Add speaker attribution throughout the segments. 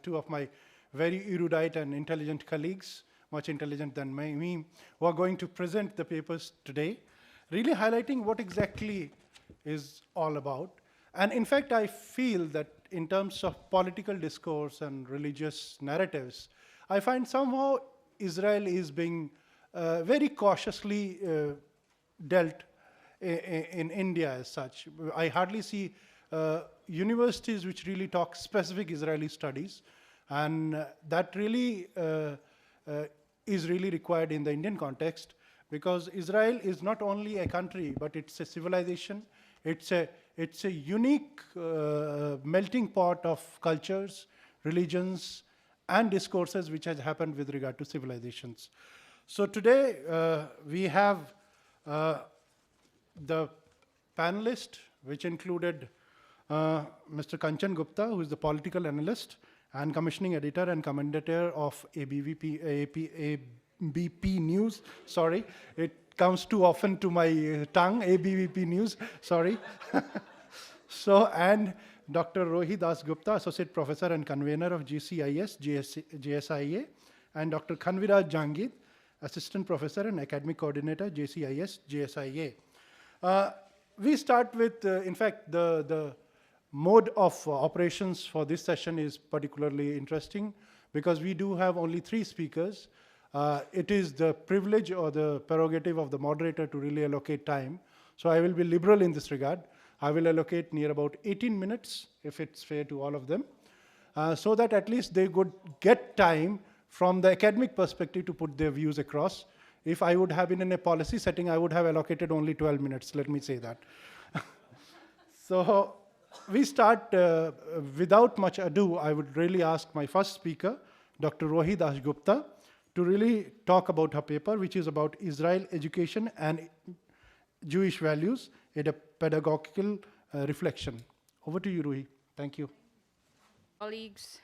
Speaker 1: two of my very erudite and intelligent colleagues, much intelligent than me, who are going to present the papers today, really highlighting what exactly is all about. And in fact, I feel that in terms of political discourse and religious narratives, I find somehow Israel is being very cautiously dealt in India as such. I hardly see universities which really talk specific Israeli studies, and that really is really required in the Indian context, because Israel is not only a country, but it's a civilization. It's a unique melting pot of cultures, religions, and discourses which has happened with regard to civilizations. So today we have the panelist, which included Mr. Kanchan Gupta, who is the political analyst and commissioning editor and commentator of ABP News. Sorry, it comes too often to my tongue, ABVP News, sorry. So, and Dr. Rohi Das Gupta, associate professor and convener of GCIS, JSIA, and Dr. Khanviraj Jangid, assistant professor and academic coordinator, JCIS, JSIA. We start with, in fact, the mode of operations for this session is particularly interesting because we do have only 3 speakers. It is the privilege or the prerogative of the moderator to really allocate time. So I will be liberal in this regard. I will allocate near about 18 minutes, if it's fair to all of them, so that at least they could get time from the academic perspective to put their views across. If I would have been in a policy setting, I would have allocated only 12 minutes, let me say that. So we start without much ado. I would really ask my first speaker, Dr. Rohi Das Gupta, to really talk about her paper, which is about Israel education and Jewish values, a pedagogical reflection. Over to you, Rohi. Thank you.
Speaker 2: Colleagues,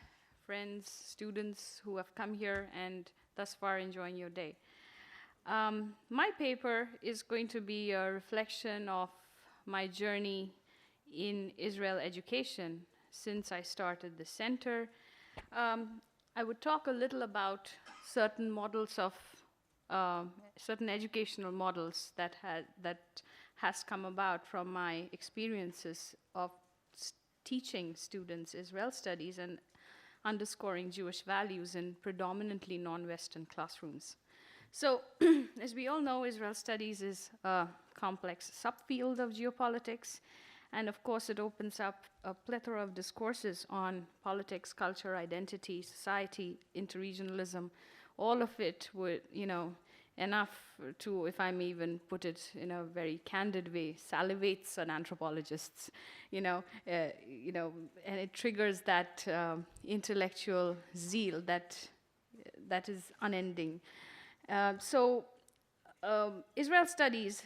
Speaker 2: friends, students who have come here and thus far enjoying your day. My paper is going to be a reflection of my journey in Israel education since I started the center. I would talk a little about certain models of, certain educational models that has come about from my experiences of teaching students Israel studies and underscoring Jewish values in predominantly non-Western classrooms. So, as we all know, Israel studies is a complex subfield of geopolitics, and of course it opens up a plethora of discourses on politics, culture, identity, society, interregionalism, all of it would, enough to, if I may even put it in a very candid way, salivates on anthropologists, and it triggers that intellectual zeal that is unending. Israel studies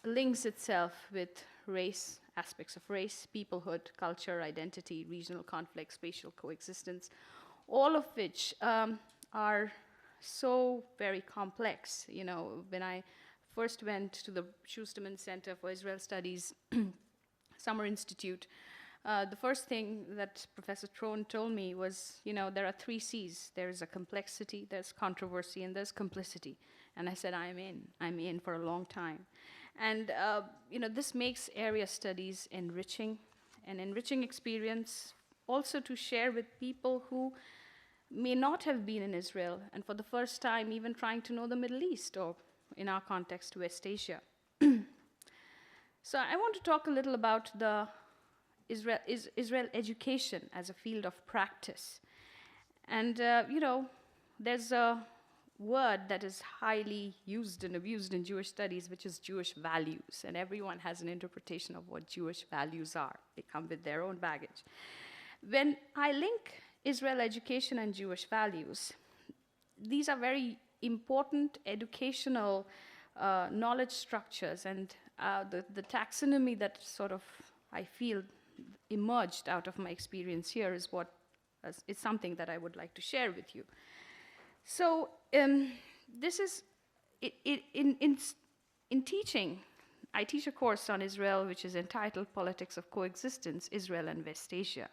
Speaker 2: links itself with race, aspects of race, peoplehood, culture, identity, regional conflict, spatial coexistence, all of which are so very complex. When I first went to the Schusterman Center for Israel Studies Summer Institute, the first thing that Professor Trone told me was, there are 3 C's. There's a complexity, there's controversy, and there's complicity. And I said, I'm in for a long time. And, this makes area studies enriching, an enriching experience also to share with people who may not have been in Israel, and for the first time even trying to know the Middle East, or in our context, West Asia. So I want to talk a little about the Israel education as a field of practice. And, there's a word that is highly used and abused in Jewish studies, which is Jewish values. And everyone has an interpretation of what Jewish values are. They come with their own baggage. When I link Israel education and Jewish values, these are very important educational knowledge structures, and the taxonomy that sort of, I feel, emerged out of my experience here is it's something that I would like to share with you. So this is, in teaching, I teach a course on Israel which is entitled Politics of Coexistence, Israel and West Asia.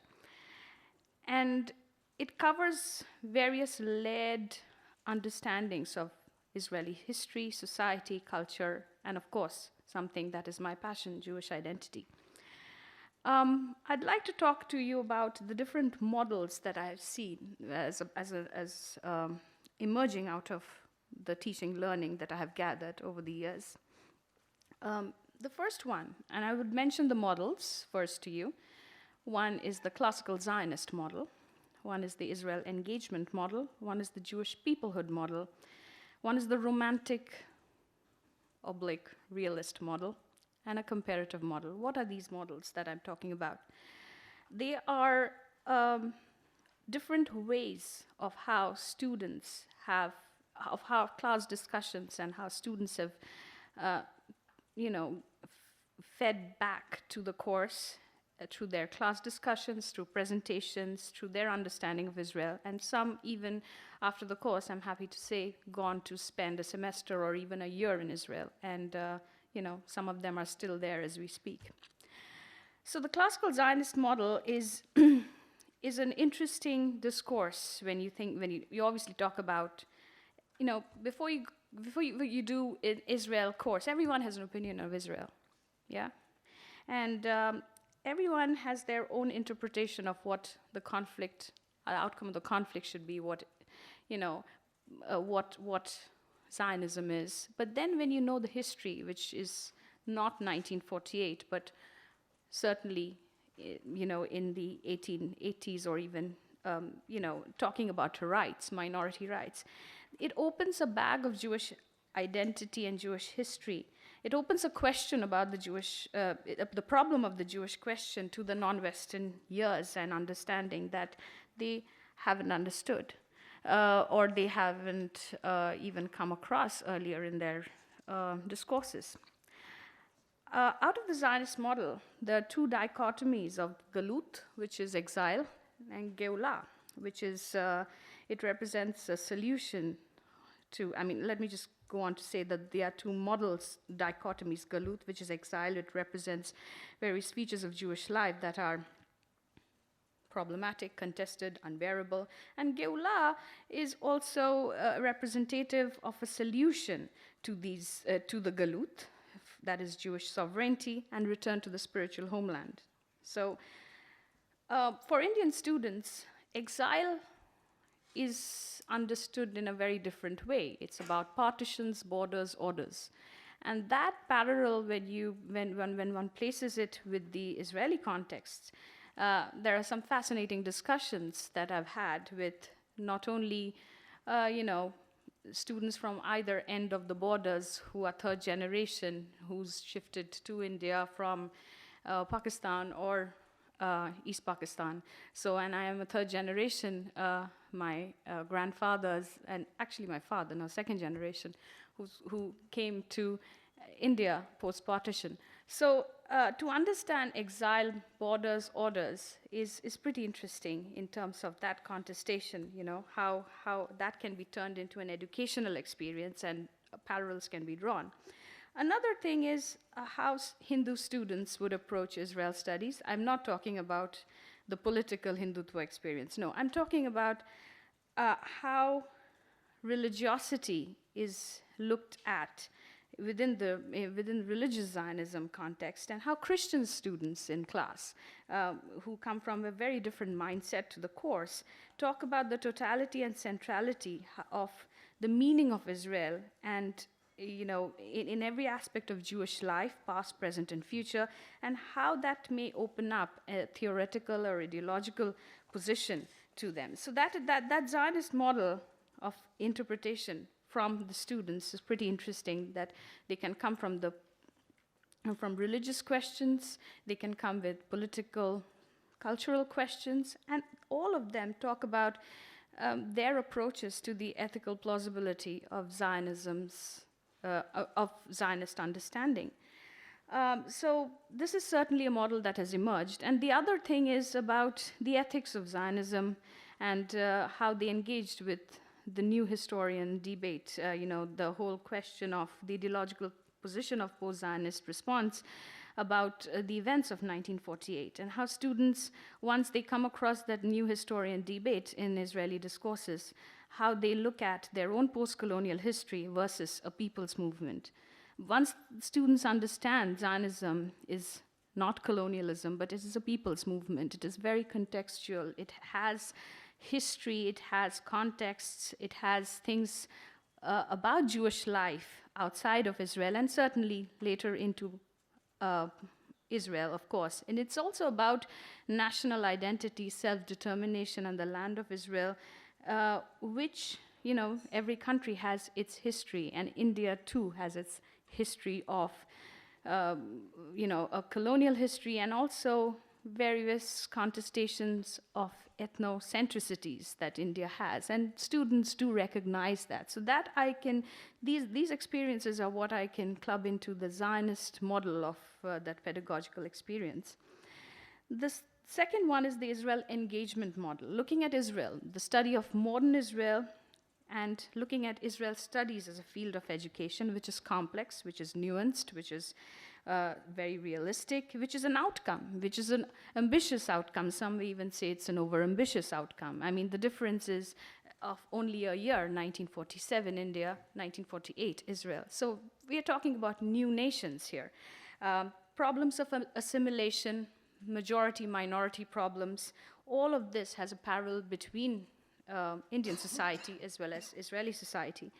Speaker 2: And it covers various layered understandings of Israeli history, society, culture, and of course, something that is my passion, Jewish identity. I'd like to talk to you about the different models that I've seen as emerging out of the teaching learning that I have gathered over the years. The first one, and I would mention the models first to you. One is the classical Zionist model, one is the Israel engagement model, one is the Jewish peoplehood model, one is the romantic oblique realist model, and a comparative model. What are these models that I'm talking about? They are different ways of how students have, of how class discussions and how students have, fed back to the course through their class discussions, through presentations, through their understanding of Israel, and some even after the course, I'm happy to say, gone to spend a semester or even a year in Israel, and some of them are still there as we speak. So the classical Zionist model is is an interesting discourse when you obviously talk about, before you do an Israel course, everyone has an opinion of Israel, yeah, and everyone has their own interpretation of what the conflict, outcome of the conflict should be, what Zionism is. But then when you know the history, which is not 1948, but certainly, in the 1880s or even, talking about rights, minority rights, it opens a bag of Jewish identity and Jewish history. It opens a question about the problem of the Jewish question to the non-Western ears and understanding that they haven't understood. Or they haven't even come across earlier in their discourses. Out of the Zionist model, there are two dichotomies of galut, which is exile, and geulah, which is, it represents a solution to, let me just go on to say that there are two models, dichotomies. Galut, which is exile, it represents various features of Jewish life that are problematic, contested, unbearable. And Geulah is also representative of a solution to to the Galut, that is Jewish sovereignty, and return to the spiritual homeland. So for Indian students, exile is understood in a very different way. It's about partitions, borders, orders. And that parallel, when one places it with the Israeli context, there are some fascinating discussions that I've had with not only, students from either end of the borders who are third generation, who's shifted to India from Pakistan or East Pakistan. So, and I am a third generation, my grandfathers, and actually my father, now second generation, who came to India post-partition. So to understand exile, borders, orders is pretty interesting in terms of that contestation, how that can be turned into an educational experience and parallels can be drawn. Another thing is how Hindu students would approach Israel studies. I'm not talking about the political Hindutva experience. No, I'm talking about how religiosity is looked at within religious Zionism context, and how Christian students in class, who come from a very different mindset to the course, talk about the totality and centrality of the meaning of Israel and in every aspect of Jewish life, past, present, and future, and how that may open up a theoretical or ideological position to them. So that Zionist model of interpretation from the students is pretty interesting, that they can come from religious questions, they can come with political, cultural questions, and all of them talk about their approaches to the ethical plausibility of Zionism's of Zionist understanding. So this is certainly a model that has emerged. And the other thing is about the ethics of Zionism and how they engaged with the new historian debate, the whole question of the ideological position of post-Zionist response about the events of 1948, and how students, once they come across that new historian debate in Israeli discourses, how they look at their own post-colonial history versus a people's movement. Once students understand Zionism is not colonialism, but it is a people's movement. It is very contextual. It has history, it has contexts, it has things about Jewish life outside of Israel, and certainly later into Israel, of course. And it's also about national identity, self-determination, and the land of Israel, which, you know, every country has its history, and India too has its history of, you know, a colonial history, and also various contestations of ethnocentricities that India has, and students do recognize that. So that I can, these experiences are what I can club into the Zionist model of that pedagogical experience. The second one is the Israel engagement model, looking at Israel, the study of modern Israel, and looking at Israel studies as a field of education, which is complex, which is nuanced, which is very realistic, which is an outcome, which is an ambitious outcome. Some may even say it's an over-ambitious outcome. I mean, the difference is of only a year, 1947 India, 1948 Israel. So we are talking about new nations here. Problems of assimilation, majority-minority problems, all of this has a parallel between Indian society as well as Israeli society.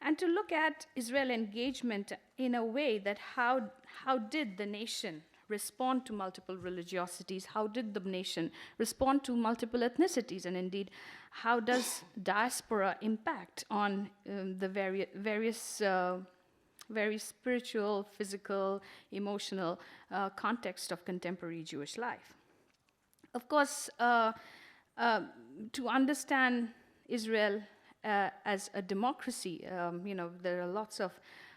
Speaker 2: And to look at Israel engagement in a way that how did the nation respond to multiple religiosities? How did the nation respond to multiple ethnicities? And indeed, how does diaspora impact on the various very spiritual, physical, emotional context of contemporary Jewish life? Of course, to understand Israel as a democracy, you know, there are lots of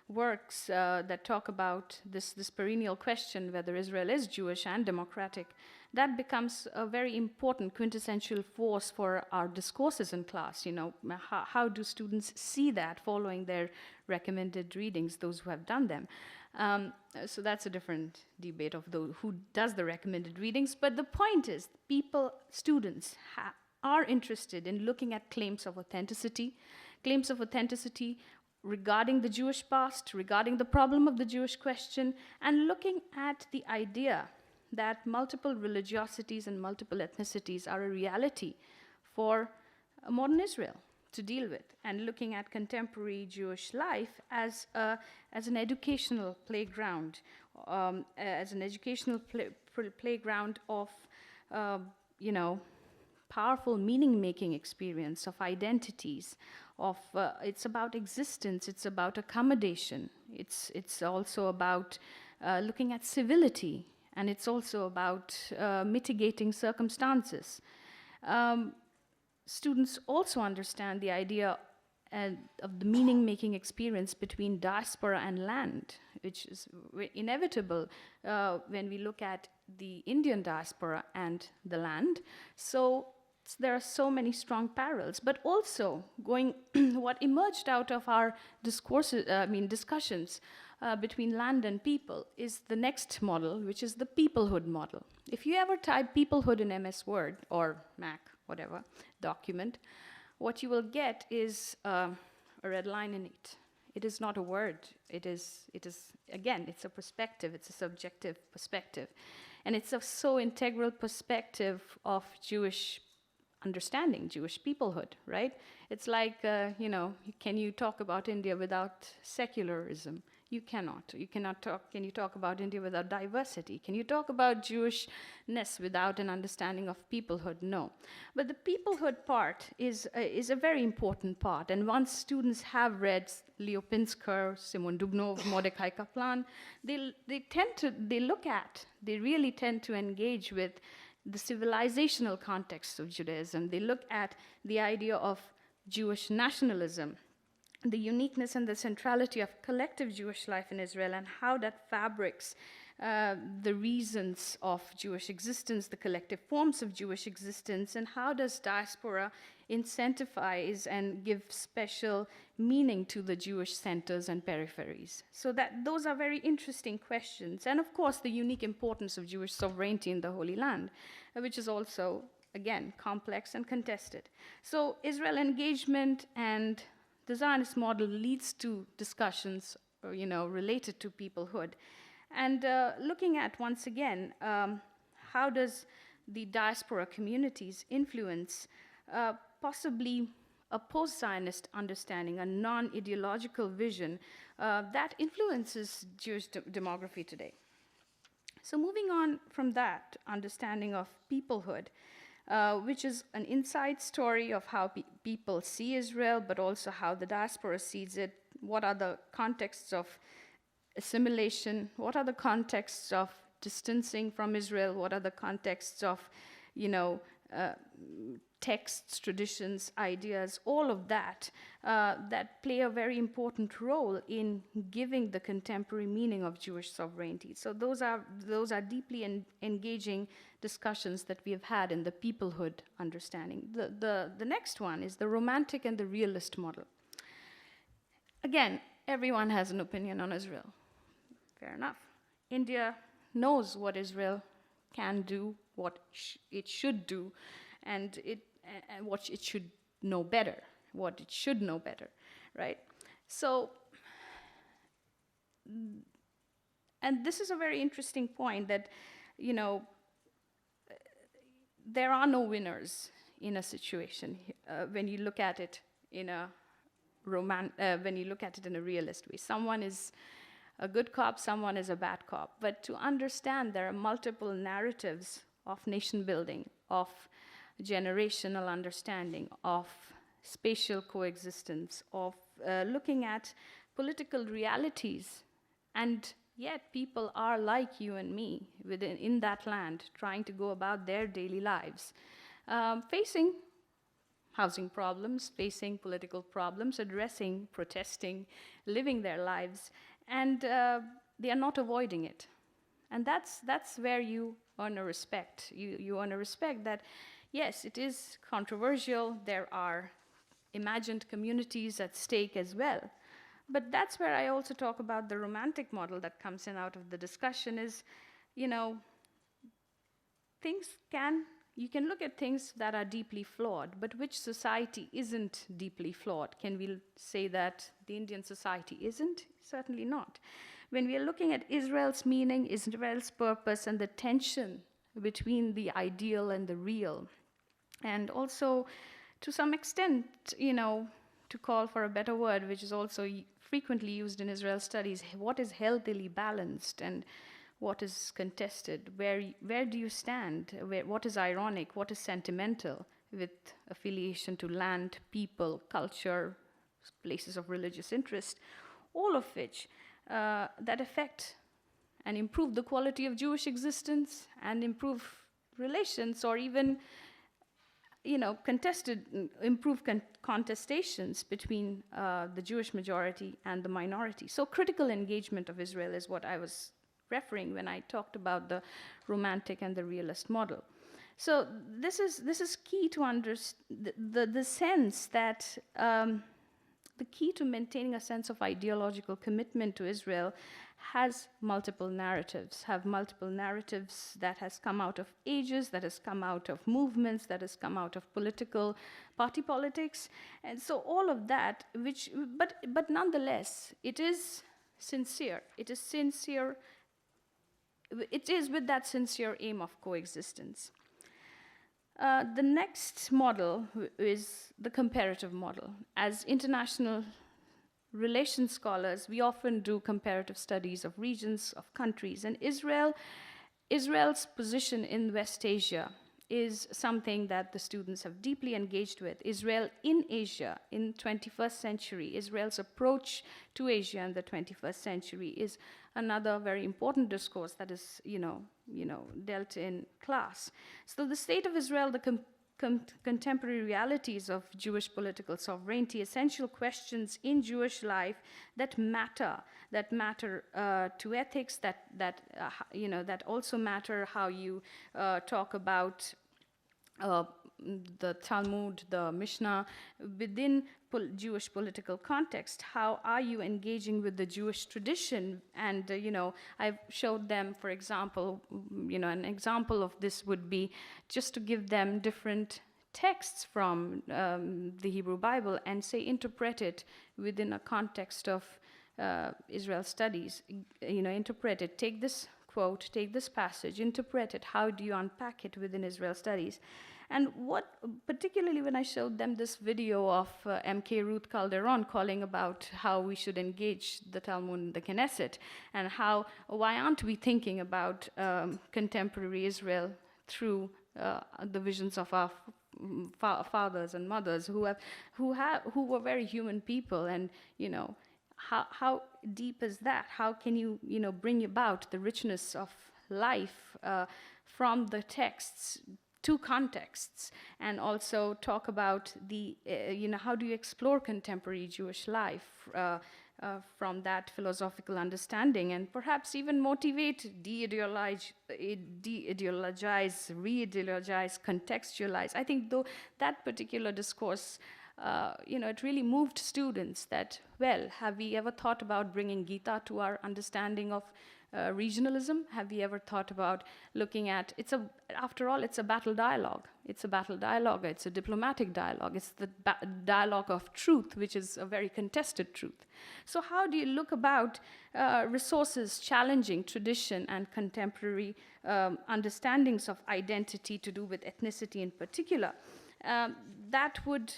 Speaker 2: works that talk about this perennial question whether Israel is Jewish and democratic. That becomes a very important quintessential force for our discourses in class. You know, how do students see that following their recommended readings, those who have done them? So that's a different debate of who does the recommended readings. But the point is, students are interested in looking at claims of authenticity regarding the Jewish past, regarding the problem of the Jewish question, and looking at the idea that multiple religiosities and multiple ethnicities are a reality for modern Israel to deal with, and looking at contemporary Jewish life as an educational playground, playground of, you know, powerful meaning-making experience of identities, of it's about existence, it's about accommodation, it's also about looking at civility, and it's also about mitigating circumstances. Students also understand the idea of the meaning-making experience between diaspora and land, which is inevitable when we look at the Indian diaspora and the land. So there are so many strong parallels, but also what emerged out of our discussions between land and people is the next model, which is the peoplehood model. If you ever type peoplehood in MS Word or Mac, whatever, document, what you will get is a red line in it. It is not a word. It is again, it's a perspective. It's a subjective perspective. And it's a so integral perspective of Jewish understanding, Jewish peoplehood, right? It's like, you know, can you talk about India without secularism? You cannot. Can you talk about India without diversity? Can you talk about Jewishness without an understanding of peoplehood? No. But the peoplehood part is a very important part. And once students have read Leo Pinsker, Simon Dubnov, Mordecai Kaplan, they really tend to engage with the civilizational context of Judaism. They look at the idea of Jewish nationalism, the uniqueness and the centrality of collective Jewish life in Israel, and how that fabrics the reasons of Jewish existence, the collective forms of Jewish existence, and how does diaspora incentivize and give special meaning to the Jewish centers and peripheries? So those are very interesting questions. And of course, the unique importance of Jewish sovereignty in the Holy Land, which is also, again, complex and contested. So Israel engagement and the Zionist model leads to discussions, related to peoplehood. And looking at, once again, how does the diaspora communities influence possibly a post-Zionist understanding, a non-ideological vision that influences Jewish demography today. So moving on from that understanding of peoplehood, which is an inside story of how people see Israel, but also how the diaspora sees it, what are the contexts of assimilation, what are the contexts of distancing from Israel, what are the contexts of, texts, traditions, ideas, all of that, that play a very important role in giving the contemporary meaning of Jewish sovereignty. So those are deeply engaging discussions that we have had in the peoplehood understanding. The next one is the romantic and the realist model. Again, everyone has an opinion on Israel. Fair enough. India knows what Israel can do, what it should do, and what it should know better, right? So, and this is a very interesting point that, there are no winners in a situation when you look at it in a realist way. Someone is a good cop, someone is a bad cop. But to understand there are multiple narratives of nation building, of generational understanding, of spatial coexistence, of looking at political realities, and yet people are like you and me in that land, trying to go about their daily lives, facing housing problems, facing political problems, addressing, protesting, living their lives, and they are not avoiding it. And that's where you earn a respect. You earn a respect that, yes, it is controversial, there are imagined communities at stake as well. But that's where I also talk about the romantic model that comes in out of the discussion is, you can look at things that are deeply flawed, but which society isn't deeply flawed? Can we say that the Indian society isn't? Certainly not. When we are looking at Israel's meaning, Israel's purpose, and the tension between the ideal and the real, and also to some extent, to call for a better word, which is also frequently used in Israel studies, what is healthily balanced and what is contested? Where do you stand? What is ironic? What is sentimental with affiliation to land, people, culture, places of religious interest, all of which that affect and improve the quality of Jewish existence and improve relations, or even improve contestations between the Jewish majority and the minority. So critical engagement of Israel is what I was referring when I talked about the romantic and the realist model. So this is key to understand the sense that the key to maintaining a sense of ideological commitment to Israel have multiple narratives that has come out of ages, that has come out of movements, that has come out of party politics. And so all of that, but nonetheless, it is sincere. It is with that sincere aim of coexistence. The next model is the comparative model. As international relations scholars, we often do comparative studies of regions, of countries, and Israel's position in West Asia is something that the students have deeply engaged with. Israel in Asia in 21st century, Israel's approach to Asia in the 21st century is another very important discourse that is, dealt in class. So the state of Israel, the contemporary realities of Jewish political sovereignty, essential questions in Jewish life that matter to ethics, that also matter how you talk about the Talmud, the Mishnah, within Jewish political context. How are you engaging with the Jewish tradition? And, I've showed them, for example, an example of this would be just to give them different texts from the Hebrew Bible and say interpret it within a context of Israel studies. Interpret it, take this quote, take this passage, interpret it. How do you unpack it within Israel studies? And what, particularly when I showed them this video of M.K. Ruth Calderon calling about how we should engage the Talmud and the Knesset, and why aren't we thinking about contemporary Israel through the visions of our fathers and mothers who were very human people, and how deep is that? How can you bring about the richness of life from the texts to contexts, and also talk about the how do you explore contemporary Jewish life from that philosophical understanding, and perhaps even motivate, de-ideologize, re-ideologize, contextualize. I think though that particular discourse, it really moved students that, well, have we ever thought about bringing Gita to our understanding of regionalism? Have we ever thought about looking at, after all, it's a battle dialogue. It's a battle dialogue, it's a diplomatic dialogue, it's the dialogue of truth, which is a very contested truth. So how do you look about resources challenging tradition and contemporary understandings of identity to do with ethnicity in particular? That would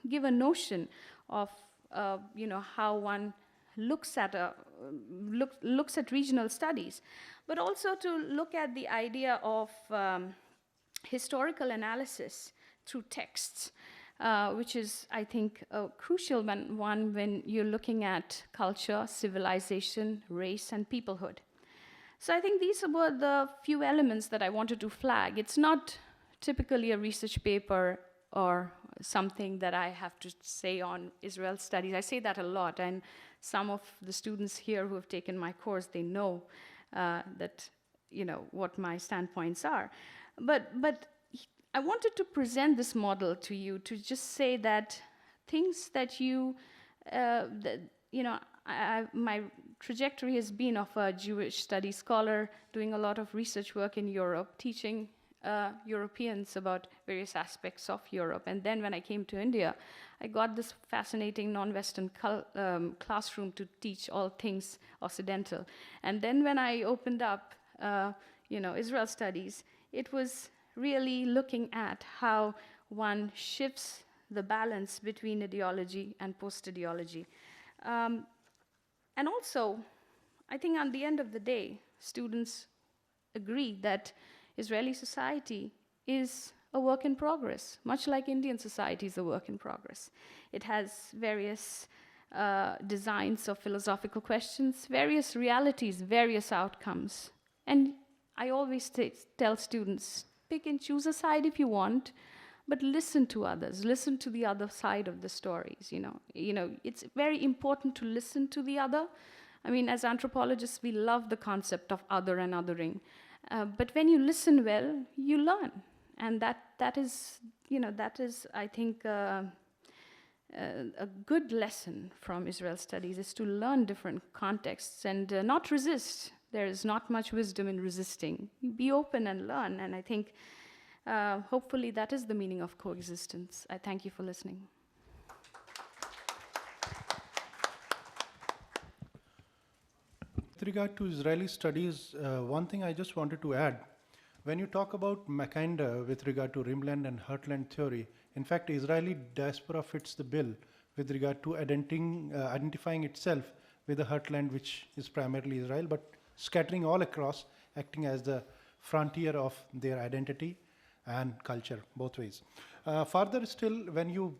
Speaker 2: give a notion of how one looks at regional studies, but also to look at the idea of historical analysis through texts, which is, I think, a crucial one when you're looking at culture, civilization, race, and peoplehood. So I think these were the few elements that I wanted to flag. It's not typically a research paper or something that I have to say on Israel studies. I say that a lot, and some of the students here who have taken my course, they know that, what my standpoints are. But I wanted to present this model to you to just say that things that my trajectory has been of a Jewish studies scholar doing a lot of research work in Europe, teaching Europeans about various aspects of Europe. And then when I came to India, I got this fascinating non-Western classroom to teach all things Occidental. And then when I opened up, Israel studies, it was really looking at how one shifts the balance between ideology and post-ideology. And also, I think at the end of the day, students agree that Israeli society is a work in progress, much like Indian society is a work in progress. It has various designs of philosophical questions, various realities, various outcomes. And I always tell students, pick and choose a side if you want, but listen to others, listen to the other side of the stories. It's very important to listen to the other. I mean, as anthropologists, we love the concept of other and othering. But when you listen well, you learn, and that is, I think, a good lesson from Israel studies is to learn different contexts and not resist. There is not much wisdom in resisting. Be open and learn, and I think, hopefully, that is the meaning of coexistence. I thank you for listening.
Speaker 1: With regard to Israeli studies, one thing I just wanted to add, when you talk about Mackinder with regard to Rimland and Heartland theory, in fact, Israeli diaspora fits the bill with regard to identifying itself with the Heartland, which is primarily Israel, but scattering all across, acting as the frontier of their identity and culture, both ways. Further still, when you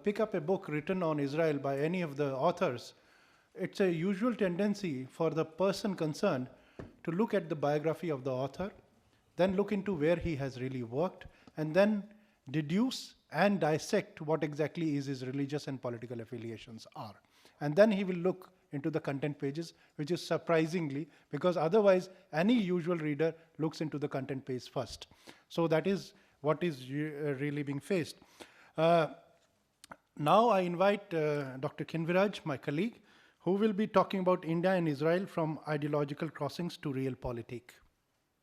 Speaker 1: pick up a book written on Israel by any of the authors, it's a usual tendency for the person concerned to look at the biography of the author, then look into where he has really worked, and then deduce and dissect what exactly is his religious and political affiliations are. And then he will look into the content pages, which is surprisingly, because otherwise any usual reader looks into the content page first. So that is what is really being faced. Now I invite Dr. Kinviraj, my colleague, who will be talking about India and Israel from ideological crossings to realpolitik.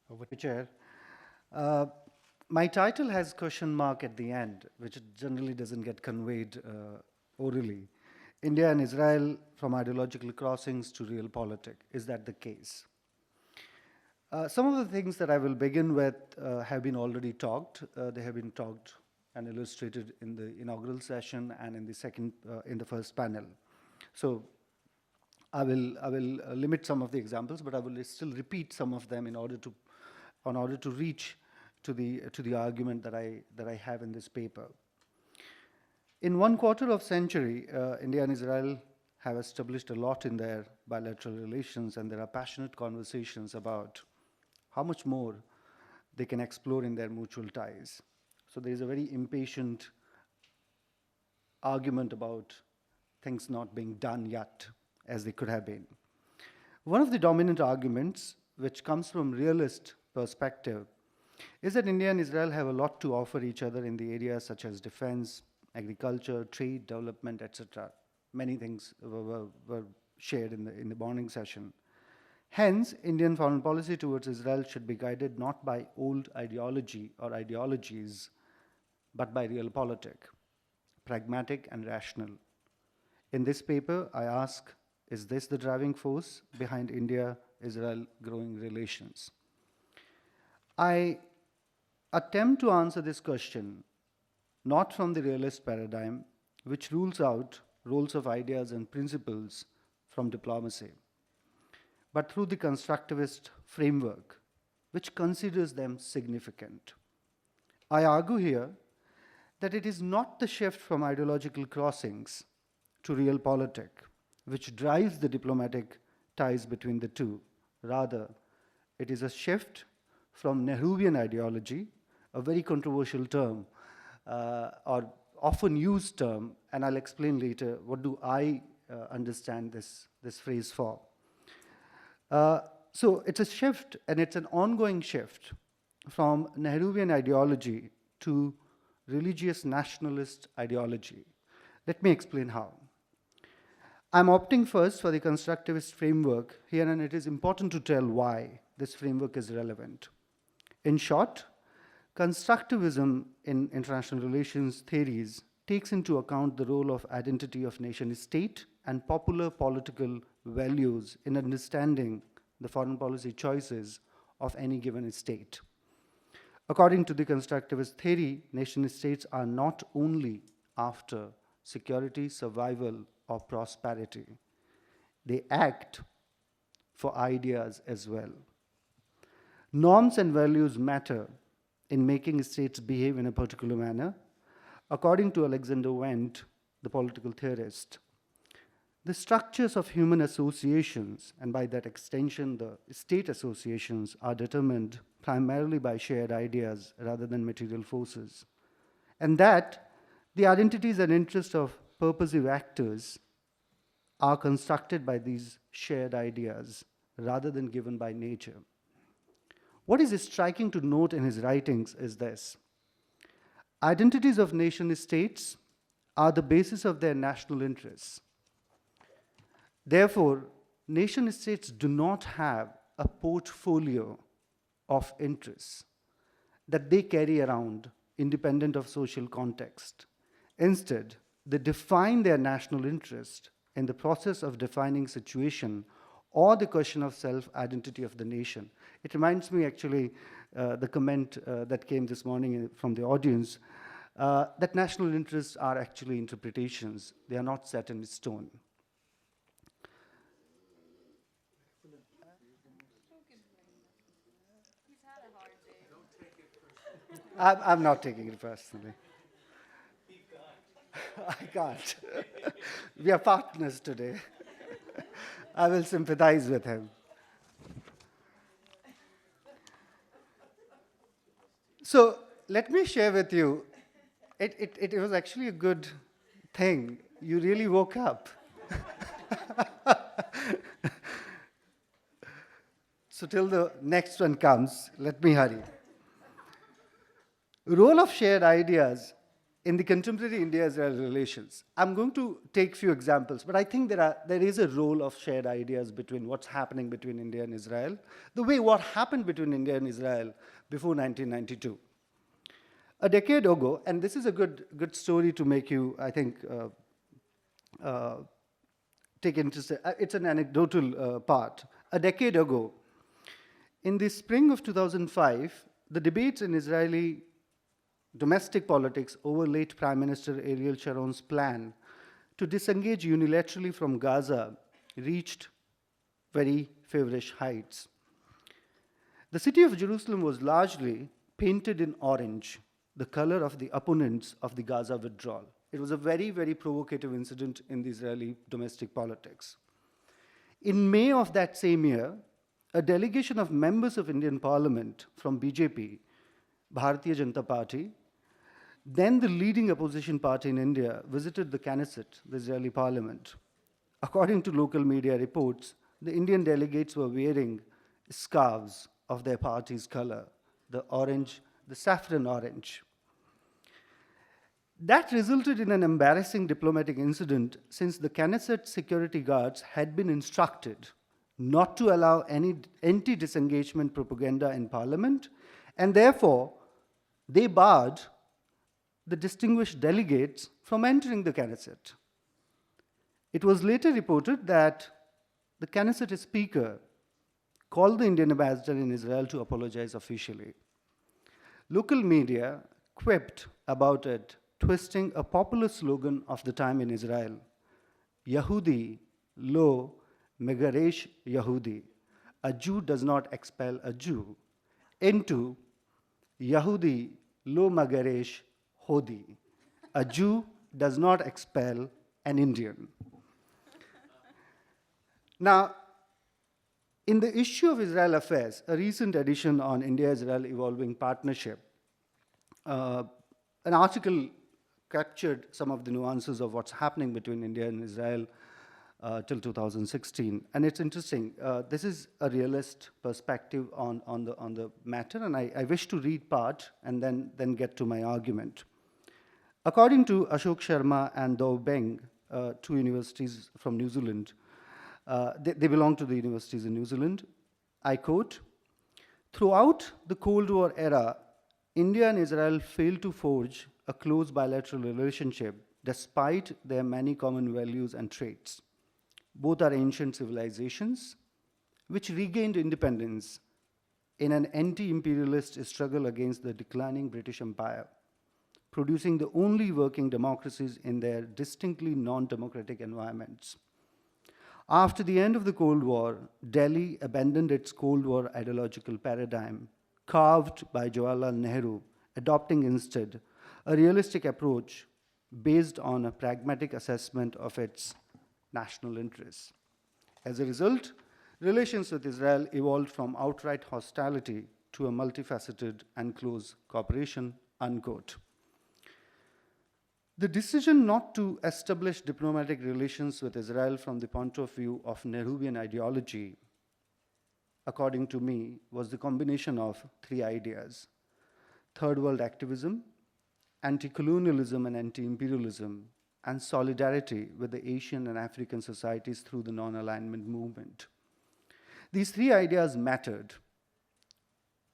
Speaker 1: Over to you.
Speaker 3: Chair. My title has question mark at the end, which generally doesn't get conveyed orally. India and Israel from ideological crossings to realpolitik. Is that the case? Some of the things that I will begin with have been already talked. They have been talked and illustrated in the inaugural session and in the first panel. So I will limit some of the examples, but I will still repeat some of them in order to reach to the argument that I have in this paper. In 1/4 of century, India and Israel have established a lot in their bilateral relations, and there are passionate conversations about how much more they can explore in their mutual ties. So there is a very impatient argument about things not being done yet as they could have been. One of the dominant arguments, which comes from realist perspective, is that India and Israel have a lot to offer each other in the areas such as defense, agriculture, trade, development, etc. Many things were shared in the morning session. Hence, Indian foreign policy towards Israel should be guided not by old ideology or ideologies, but by realpolitik, pragmatic and rational. In this paper, I ask, is this the driving force behind India-Israel growing relations? I attempt to answer this question not from the realist paradigm, which rules out roles of ideas and principles from diplomacy, but through the constructivist framework, which considers them significant. I argue here that it is not the shift from ideological crossings to realpolitik which drives the diplomatic ties between the two. Rather, it is a shift from Nehruvian ideology, a very controversial term, or often used term, and I'll explain later what do I understand this phrase for. So it's a shift, and it's an ongoing shift from Nehruvian ideology to religious nationalist ideology. Let me explain how. I'm opting first for the constructivist framework here, and it is important to tell why this framework is relevant. In short, constructivism in international relations theories takes into account the role of identity of nation-state and popular political values in understanding the foreign policy choices of any given state. According to the constructivist theory, nation-states are not only after security, survival, or prosperity. They act for ideas as well. Norms and values matter in making states behave in a particular manner. According to Alexander Wendt, the political theorist, the structures of human associations, and by that extension, the state associations, are determined primarily by shared ideas rather than material forces. And that the identities and interests of purposive actors are constructed by these shared ideas rather than given by nature. What is striking to note in his writings is this: identities of nation-states are the basis of their national interests. Therefore, nation-states do not have a portfolio of interests that they carry around independent of social context. Instead, they define their national interest in the process of defining situation or the question of self-identity of the nation. It reminds me actually the comment that came this morning from the audience, that national interests are actually interpretations. They are not set in stone. I'm not taking it personally. I can't. We are partners today. I will sympathize with him. So let me share with you, it was actually a good thing. You really woke up. So till the next one comes, let me hurry. Role of shared ideas in the contemporary India-Israel relations. I'm going to take few examples, but I think there is a role of shared ideas between what's happening between India and Israel, the way what happened between India and Israel before 1992. A decade ago, and this is a good story to make you, I think, uh, take interest. It's an anecdotal part. A decade ago, in the spring of 2005, the debates in Israeli domestic politics over late Prime Minister Ariel Sharon's plan to disengage unilaterally from Gaza reached very feverish heights. The city of Jerusalem was largely painted in orange, the color of the opponents of the Gaza withdrawal. It was a very, very provocative incident in the Israeli domestic politics. In May of that same year, a delegation of members of Indian Parliament from BJP, Bharatiya Janata Party, then the leading opposition party in India, visited the Knesset, the Israeli parliament. According to local media reports, the Indian delegates were wearing scarves of their party's color, the orange, the saffron orange. That resulted in an embarrassing diplomatic incident since the Knesset security guards had been instructed not to allow any anti-disengagement propaganda in parliament, and therefore they barred the distinguished delegates from entering the Knesset. It was later reported that the Knesset speaker called the Indian ambassador in Israel to apologize officially. Local media quipped about it, twisting a popular slogan of the time in Israel, Yahudi lo megaresh Yahudi, a Jew does not expel a Jew, into Yahudi lo magaresh Hodi, a Jew does not expel an Indian. Now, in the issue of Israel affairs, a recent edition on India-Israel Evolving Partnership, an article captured some of the nuances of what's happening between India and Israel till 2016. And it's interesting. This is a realist perspective on the matter, and I wish to read part and then get to my argument. According to Ashok Sharma and Do Beng, two universities from New Zealand, they belong to the universities in New Zealand, I quote, "Throughout the Cold War era, India and Israel failed to forge a close bilateral relationship despite their many common values and traits. Both are ancient civilizations which regained independence in an anti-imperialist struggle against the declining British Empire, producing the only working democracies in their distinctly non-democratic environments. After the end of the Cold War, Delhi abandoned its Cold War ideological paradigm, carved by Jawaharlal Nehru, adopting instead a realistic approach based on a pragmatic assessment of its national interests. As a result, relations with Israel evolved from outright hostility to a multifaceted and close cooperation," unquote. The decision not to establish diplomatic relations with Israel from the point of view of Nehruvian ideology, according to me, was the combination of three ideas: third world activism, anti-colonialism and anti-imperialism, and solidarity with the Asian and African societies through the non-alignment movement. These three ideas mattered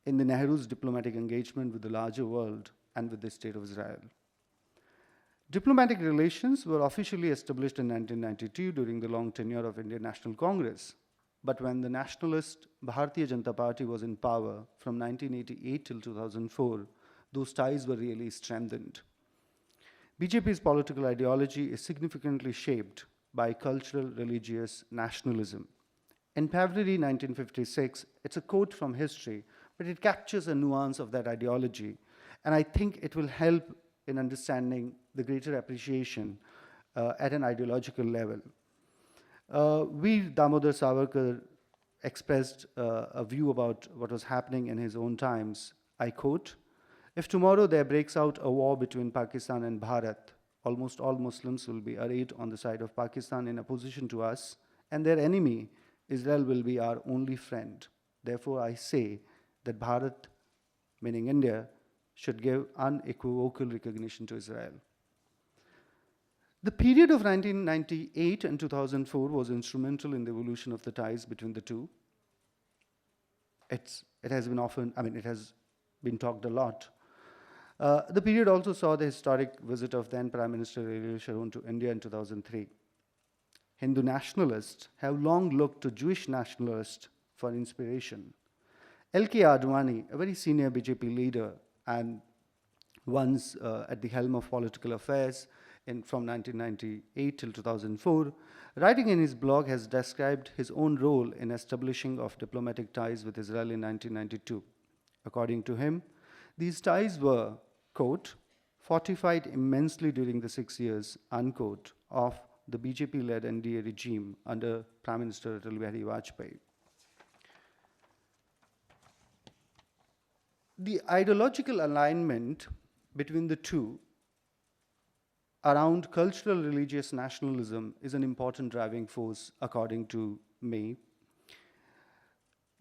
Speaker 3: in the Nehru's diplomatic engagement with the larger world and with the State of Israel. Diplomatic relations were officially established in 1992 during the long tenure of Indian National Congress. But when the nationalist Bharatiya Janata Party was in power from 1988 till 2004, those ties were really strengthened. BJP's political ideology is significantly shaped by cultural, religious nationalism. In February 1956, it's a quote from history, but it captures a nuance of that ideology, and I think it will help in understanding the greater appreciation at an ideological level. Veer Damodar Savarkar expressed a view about what was happening in his own times. I quote, If tomorrow there breaks out a war between Pakistan and Bharat, almost all Muslims will be arrayed on the side of Pakistan in opposition to us, and their enemy, Israel, will be our only friend. Therefore, I say that Bharat, meaning India, should give unequivocal recognition to Israel. The period of 1998 and 2004 was instrumental in the evolution of the ties between the two. It has been often, it has been talked a lot. The period also saw the historic visit of then Prime Minister Ariel Sharon to India in 2003. Hindu nationalists have long looked to Jewish nationalists for inspiration. L.K. Advani, a very senior BJP leader and once at the helm of political affairs from 1998 till 2004, writing in his blog, has described his own role in establishing of diplomatic ties with Israel in 1992. According to him, these ties were, quote, fortified immensely during the 6 years, unquote, of the BJP-led NDA regime under Prime Minister Atal Bihari Vajpayee. The ideological alignment between the two around cultural religious nationalism is an important driving force, according to me.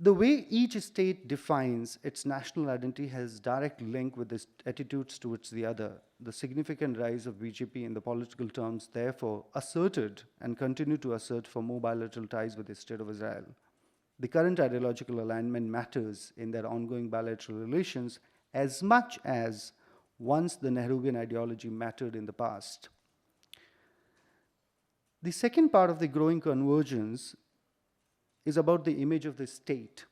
Speaker 3: The way each state defines its national identity has direct link with its attitudes towards the other. The significant rise of BJP in the political terms, therefore, asserted and continue to assert for more bilateral ties with the State of Israel. The current ideological alignment matters in their ongoing bilateral relations as much as once the Nehruvian ideology mattered in the past. The second part of the growing convergence is about the image of the state.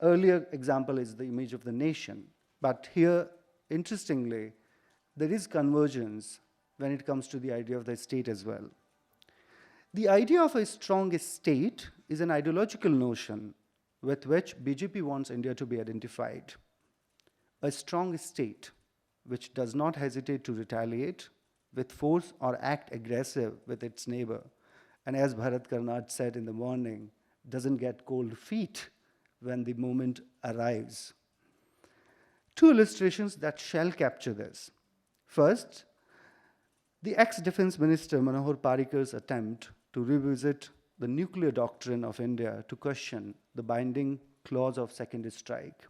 Speaker 3: Earlier example is the image of the nation, but here, interestingly, there is convergence when it comes to the idea of the state as well. The idea of a strong state is an ideological notion with which BJP wants India to be identified. A strong state which does not hesitate to retaliate with force or act aggressive with its neighbor, and as Bharat Karnad said in the morning, doesn't get cold feet when the moment arrives. Two illustrations that shall capture this. First, the ex-defense minister Manohar Parikar's attempt to revisit the nuclear doctrine of India to question the binding clause of second strike.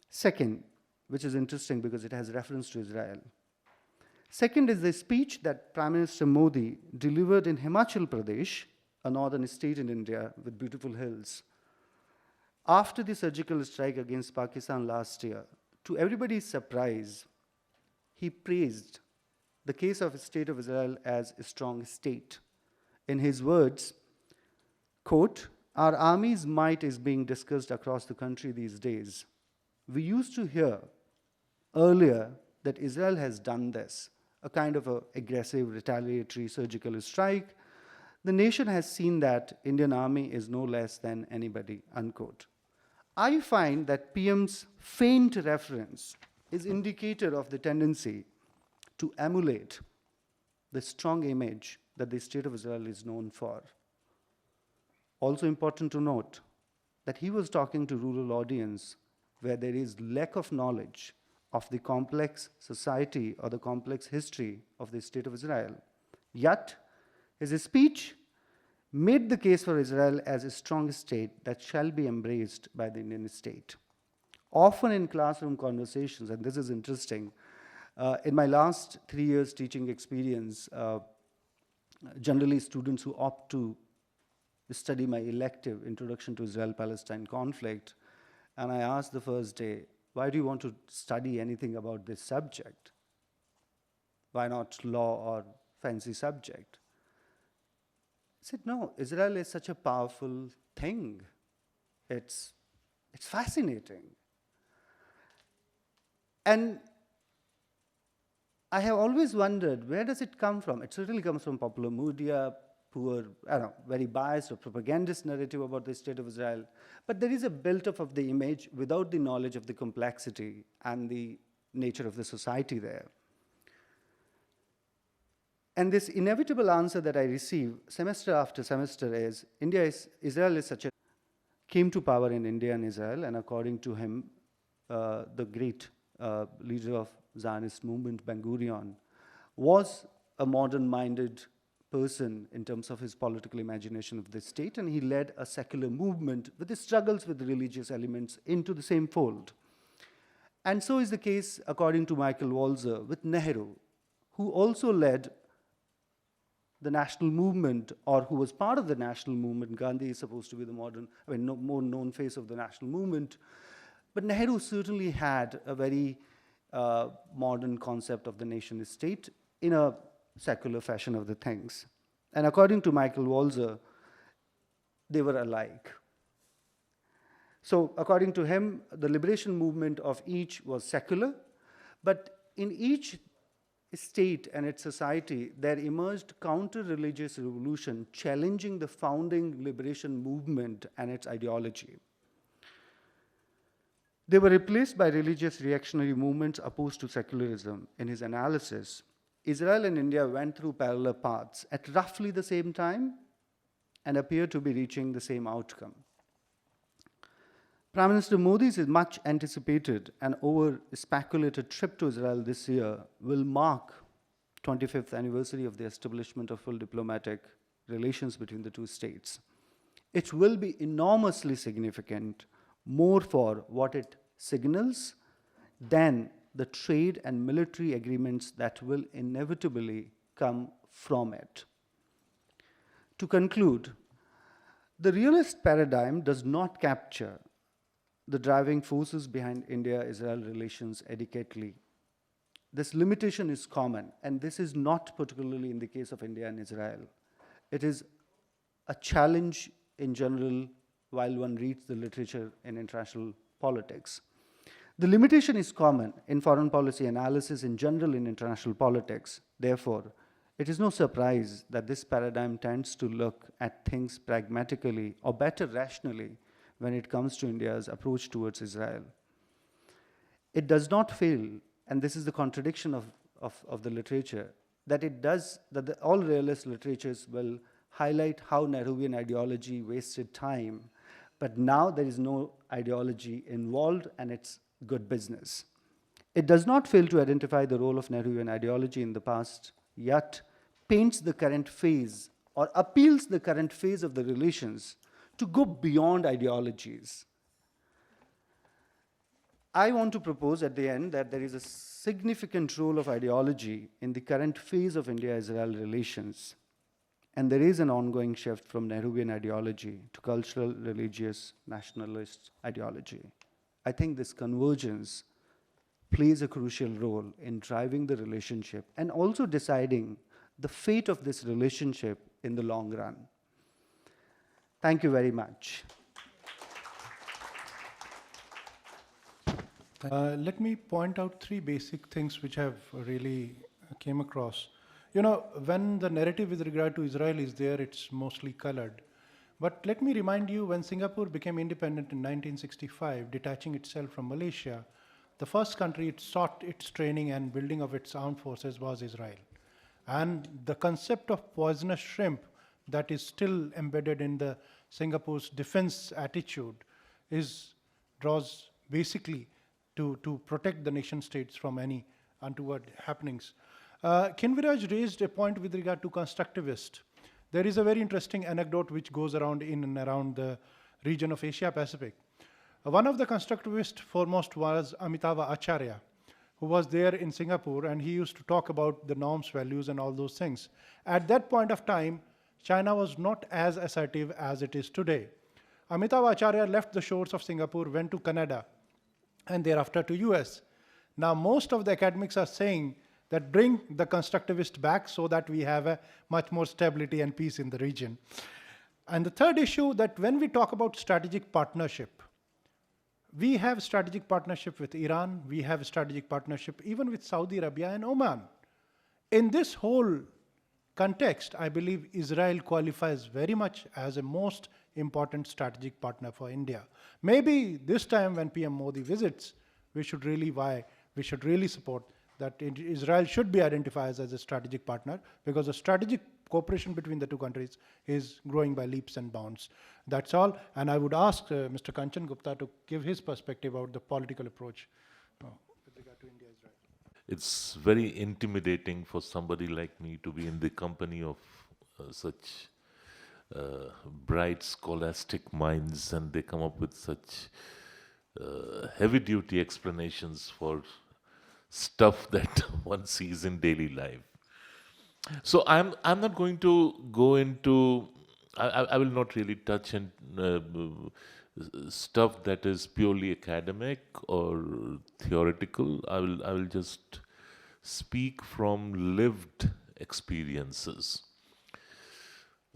Speaker 3: Second, which is interesting because it has reference to Israel. Second is the speech that Prime Minister Modi delivered in Himachal Pradesh, a northern state in India with beautiful hills, after the surgical strike against Pakistan last year. To everybody's surprise, he praised the case of the State of Israel as a strong state. In his words, quote, "Our army's might is being discussed across the country these days. We used to hear earlier that Israel has done this, a kind of aggressive retaliatory surgical strike. The nation has seen that Indian army is no less than anybody," unquote. I find that PM's faint reference is indicator of the tendency to emulate the strong image that the State of Israel is known for. Also important to note that he was talking to rural audience where there is lack of knowledge of the complex society or the complex history of the State of Israel. Yet, his speech made the case for Israel as a strong state that shall be embraced by the Indian state. Often in classroom conversations, and this is interesting, in my last 3 years teaching experience, generally students who opt to study my elective Introduction to Israel-Palestine Conflict, and I asked the first day, why do you want to study anything about this subject? Why not law or fancy subject? I said, no, Israel is such a powerful thing. It's fascinating. And I have always wondered, where does it come from? It certainly comes from popular media, poor, very biased or propagandist narrative about the State of Israel. But there is a build-up of the image without the knowledge of the complexity and the nature of the society there. And this inevitable answer that I receive semester after semester is, Israel is such a, came to power in India and Israel, and according to him, the great leader of Zionist movement, Ben Gurion, was a modern-minded person in terms of his political imagination of the state, and he led a secular movement with the struggles with the religious elements into the same fold. And so is the case, according to Michael Walzer, with Nehru, who also led the national movement, or who was part of the national movement. Gandhi is supposed to be the modern, more known face of the national movement. But Nehru certainly had a very modern concept of the nation state in a secular fashion of the things. And according to Michael Walzer, they were alike. So according to him, the liberation movement of each was secular, but in each state and its society, there emerged counter-religious revolution challenging the founding liberation movement and its ideology. They were replaced by religious reactionary movements opposed to secularism. In his analysis, Israel and India went through parallel paths at roughly the same time and appear to be reaching the same outcome. Prime Minister Modi's much anticipated and over-speculated trip to Israel this year will mark 25th anniversary of the establishment of full diplomatic relations between the two states. It will be enormously significant, more for what it signals than the trade and military agreements that will inevitably come from it. To conclude, the realist paradigm does not capture the driving forces behind India-Israel relations adequately. This limitation is common, and this is not particularly in the case of India and Israel. It is a challenge in general while one reads the literature in international politics. The limitation is common in foreign policy analysis in general in international politics. Therefore, it is no surprise that this paradigm tends to look at things pragmatically or better rationally when it comes to India's approach towards Israel. It does not fail, and this is the contradiction of the literature, that all realist literatures will highlight how Nehruvian ideology wasted time, but now there is no ideology involved and it's good business. It does not fail to identify the role of Nehruvian ideology in the past, yet paints the current phase or appeals the current phase of the relations to go beyond ideologies. I want to propose at the end that there is a significant role of ideology in the current phase of India-Israel relations, and there is an ongoing shift from Nehruvian ideology to cultural, religious, nationalist ideology. I think this convergence plays a crucial role in driving the relationship and also deciding the fate of this relationship in the long run. Thank you very much.
Speaker 1: Let me point out three basic things which have really came across. You know, when the narrative with regard to Israel is there, it's mostly colored. But let me remind you, when Singapore became independent in 1965, detaching itself from Malaysia, the first country it sought its training and building of its armed forces was Israel. And the concept of poisonous shrimp that is still embedded in the Singapore's defense attitude draws basically to protect the nation states from any untoward happenings. Kinviraj raised a point with regard to constructivist. There is a very interesting anecdote which goes around in and around the region of Asia Pacific. One of the constructivists foremost was Amitabha Acharya, who was there in Singapore, and he used to talk about the norms, values, and all those things. At that point of time, China was not as assertive as it is today. Amitabha Acharya left the shores of Singapore, went to Canada, and thereafter to US. Now, most of the academics are saying that bring the constructivist back so that we have a much more stability and peace in the region. And the third issue, that when we talk about strategic partnership, we have strategic partnership with Iran, we have strategic partnership even with Saudi Arabia and Oman. In this whole context, I believe Israel qualifies very much as a most important strategic partner for India. Maybe this time when PM Modi visits, we should really support that Israel should be identified as a strategic partner because the strategic cooperation between the two countries is growing by leaps and bounds. That's all. And I would ask Mr. Kanchan Gupta to give his perspective about the political approach with regard to India-Israel.
Speaker 4: It's very intimidating for somebody like me to be in the company of such bright scholastic minds, and they come up with such heavy duty explanations for stuff that one sees in daily life. So I'm not going to go into. I will not really touch on stuff that is purely academic or theoretical. I will just speak from lived experiences.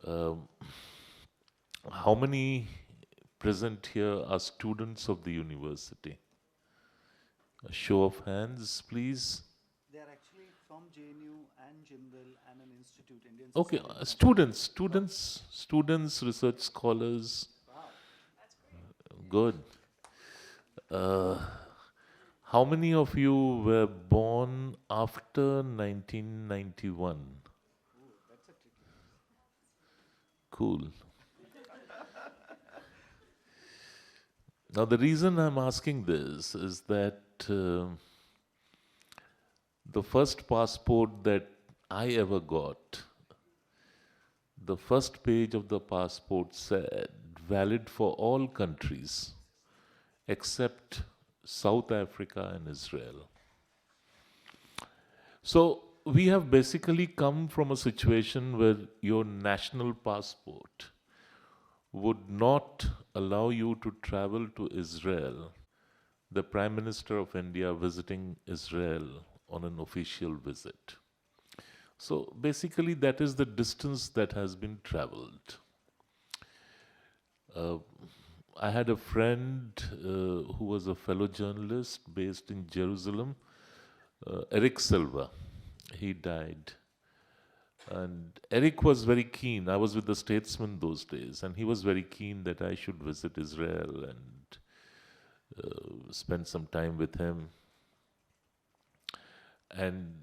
Speaker 4: Um, how many present here are students of the university? A show of hands, please.
Speaker 3: They are actually from JNU and Jindal and an institute, Indian
Speaker 4: Okay,
Speaker 3: Society for
Speaker 4: students, research scholars. Good. Uh, how many of you were born after 1991? Cool. Now, the reason I'm asking this is that the first passport that I ever got, the first page of the passport said valid for all countries except South Africa and Israel. So we have basically come from a situation where your national passport would not allow you to travel to Israel, the Prime Minister of India visiting Israel on an official visit. So basically, that is the distance that has been traveled. Uh, I had a friend who was a fellow journalist based in Jerusalem, Eric Silva. He died. And Eric was very keen. I was with the Statesman those days, and he was very keen that I should visit Israel and spend some time with him. And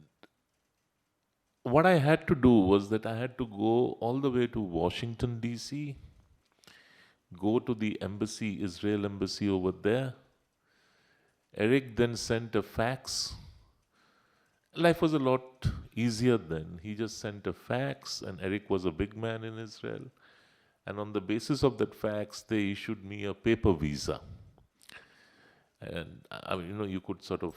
Speaker 4: what I had to do was that I had to go all the way to Washington, D.C., go to the embassy, Israel embassy over there. Eric then sent a fax. Life was a lot easier then. He just sent a fax, and Eric was a big man in Israel. And on the basis of that fax, they issued me a paper visa. And I mean, you could sort of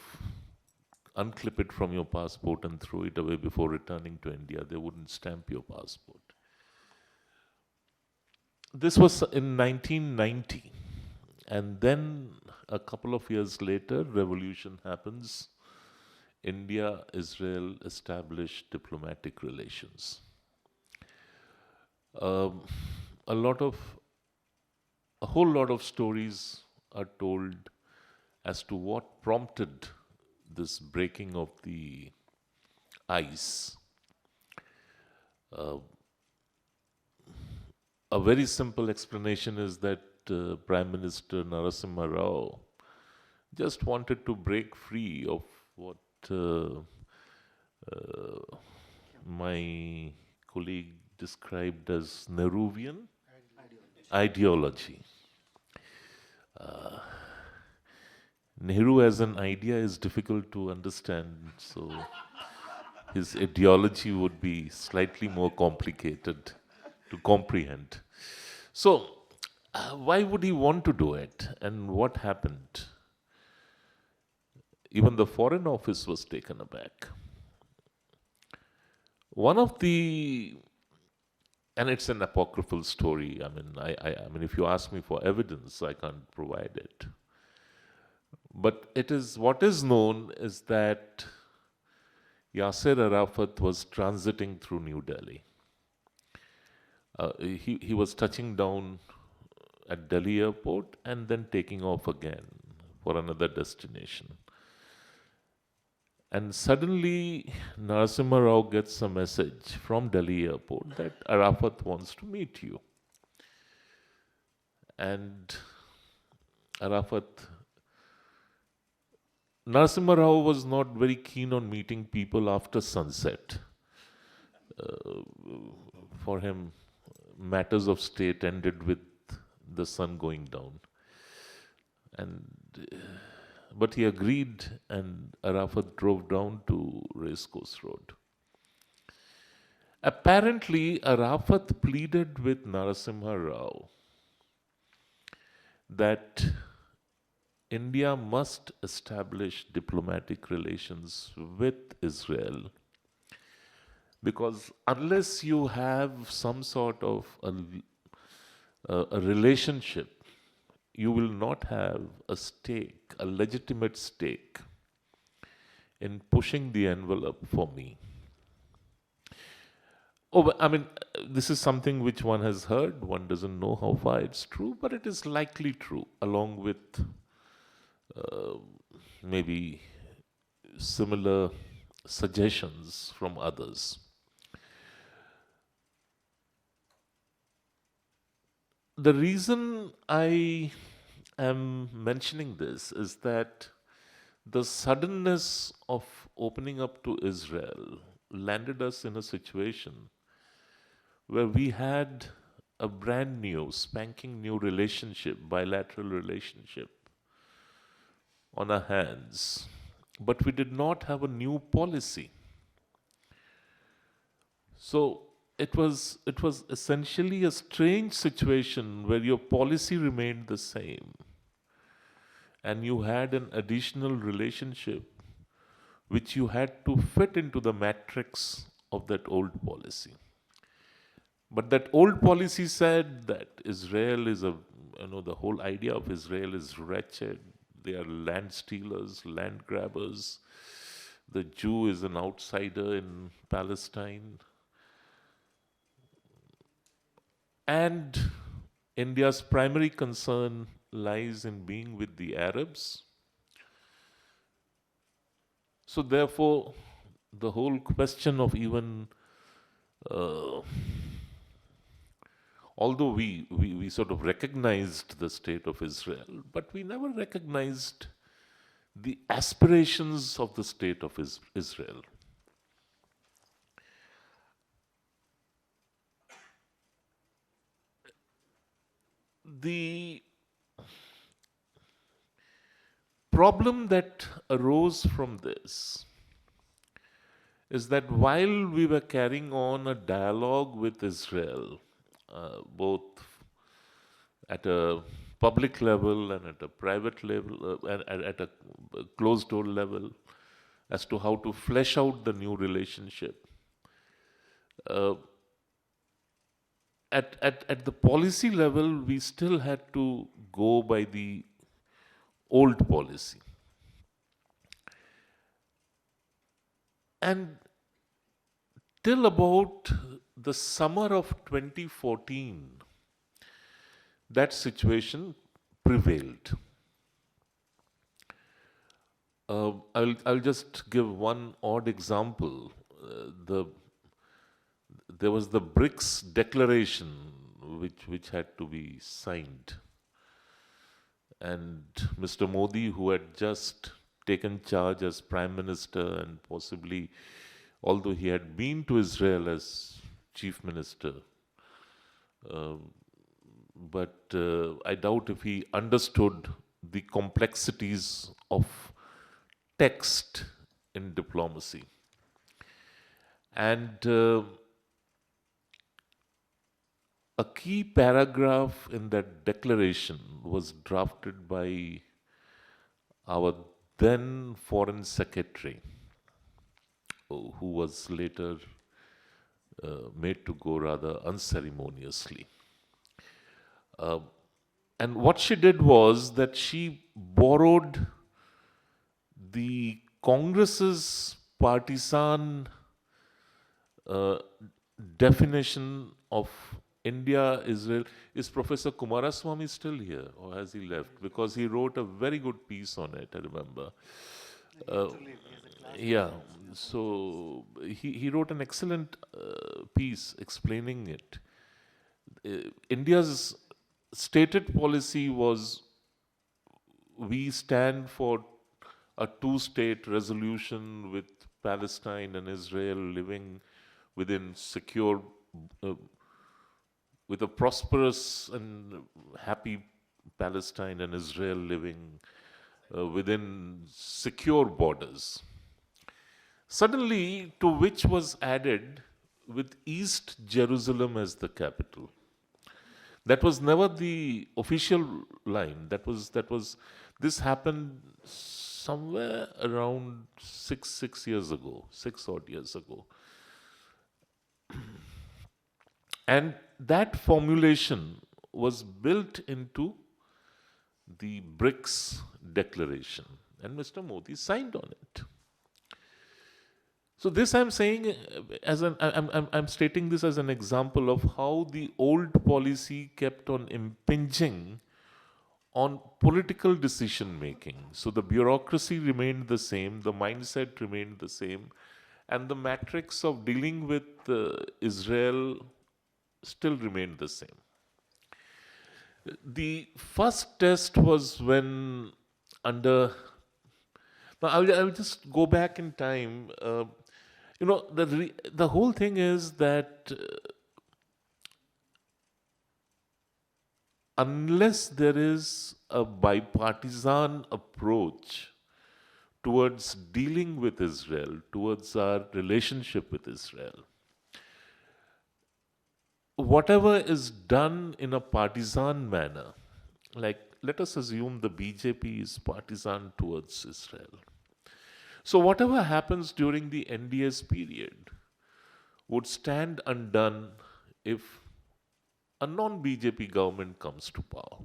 Speaker 4: unclip it from your passport and throw it away before returning to India. They wouldn't stamp your passport. This was in 1990. And then a couple of years later, revolution happens. India, Israel established diplomatic relations. Um, a whole lot of stories are told as to what prompted this breaking of the ice. Uh, a very simple explanation is that Prime Minister Narasimha Rao just wanted to break free of what my colleague described as Nehruvian ideology. Nehru as an idea is difficult to understand, so his ideology would be slightly more complicated to comprehend. So, why would he want to do it, and what happened? Even the Foreign Office was taken aback. One of the, and it's an apocryphal story. I mean, if you ask me for evidence, I can't provide it. But it is what is known is that Yasser Arafat was transiting through New Delhi. He was touching down at Delhi airport and then taking off again for another destination. And suddenly, Narasimha Rao gets a message from Delhi airport that Arafat wants to meet you. And Arafat Narasimha Rao was not very keen on meeting people after sunset. For him, matters of state ended with the sun going down. And but he agreed, and Arafat drove down to Racecourse Road. Apparently, Arafat pleaded with Narasimha Rao that India must establish diplomatic relations with Israel, because unless you have some sort of a relationship, you will not have a stake, a legitimate stake in pushing the envelope for me. Oh, but, I mean, this is something which one has heard. One doesn't know how far it's true, but it is likely true, along with maybe similar suggestions from others. The reason I am mentioning this is that the suddenness of opening up to Israel landed us in a situation where we had a brand new, spanking new relationship, bilateral relationship on our hands, but we did not have a new policy. So it was essentially a strange situation where your policy remained the same, and you had an additional relationship which you had to fit into the matrix of that old policy. But that old policy said that Israel is the whole idea of Israel is wretched. They are land stealers, land grabbers. The Jew is an outsider in Palestine. And India's primary concern lies in being with the Arabs. So, therefore, the whole question of even, uh, although we sort of recognized the state of Israel, but we never recognized the aspirations of the state of Israel. The problem that arose from this is that while we were carrying on a dialogue with Israel, both at a public level and at a private level, and at a closed door level, as to how to flesh out the new relationship, uh, at the policy level, we still had to go by the old policy. And till about the summer of 2014, that situation prevailed. I'll just give one odd example. There was the BRICS declaration which had to be signed. And Mr. Modi, who had just taken charge as Prime Minister, and possibly, although he had been to Israel as Chief Minister, but I doubt if he understood the complexities of text in diplomacy. And a key paragraph in that declaration was drafted by our then Foreign Secretary, who was later made to go rather unceremoniously. And what she did was that she borrowed the Congress's partisan definition of India, Israel. Is Professor Kumaraswamy still here, or has he left? Because he wrote a very good piece on it, I remember. Yeah, so he wrote an excellent piece explaining it. India's stated policy was, we stand for a two-state resolution with Palestine and Israel living within secure, uh, with a prosperous and happy Palestine and Israel living within secure borders. Suddenly, to which was added with East Jerusalem as the capital. That was never the official line. This happened somewhere around 6 years ago, 6 odd years ago. And that formulation was built into the BRICS declaration, and Mr. Modi signed on it. So this I'm saying as I'm stating this as an example of how the old policy kept on impinging on political decision making. So the bureaucracy remained the same, the mindset remained the same, and the matrix of dealing with Israel still remained the same. The first test was when under. Now I'll just go back in time. The whole thing is that unless there is a bipartisan approach towards dealing with Israel, towards our relationship with Israel, whatever is done in a partisan manner, like let us assume the BJP is partisan towards Israel. So whatever happens during the NDS period would stand undone if a non-BJP government comes to power.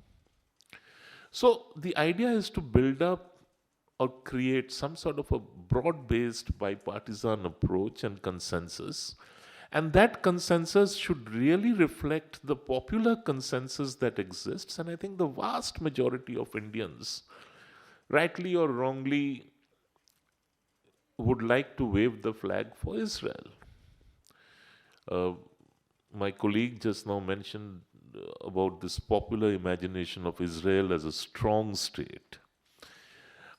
Speaker 4: So the idea is to build up or create some sort of a broad-based bipartisan approach and consensus. And that consensus should really reflect the popular consensus that exists. And I think the vast majority of Indians, rightly or wrongly, would like to wave the flag for Israel. My colleague just now mentioned about this popular imagination of Israel as a strong state.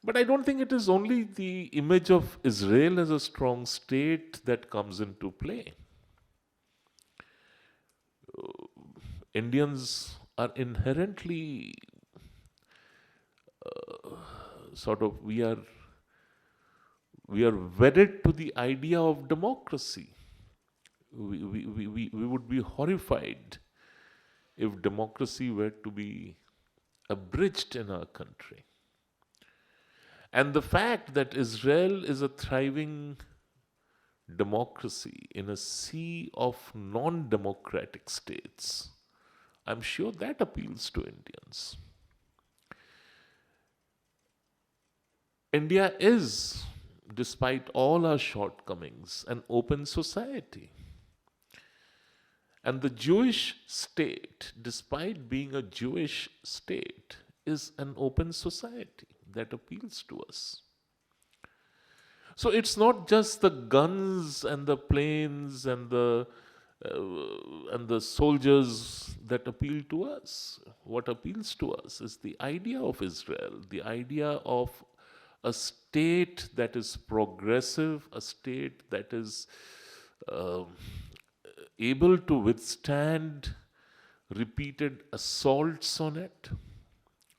Speaker 4: But I don't think it is only the image of Israel as a strong state that comes into play. Indians are inherently we are wedded to the idea of democracy. We would be horrified if democracy were to be abridged in our country. And the fact that Israel is a thriving democracy in a sea of non-democratic states, I'm sure that appeals to Indians. India is, despite all our shortcomings, an open society. And the Jewish state, despite being a Jewish state, is an open society that appeals to us. So it's not just the guns and the planes and the soldiers that appeal to us. What appeals to us is the idea of Israel, the idea of a state that is progressive, a state that is able to withstand repeated assaults on it.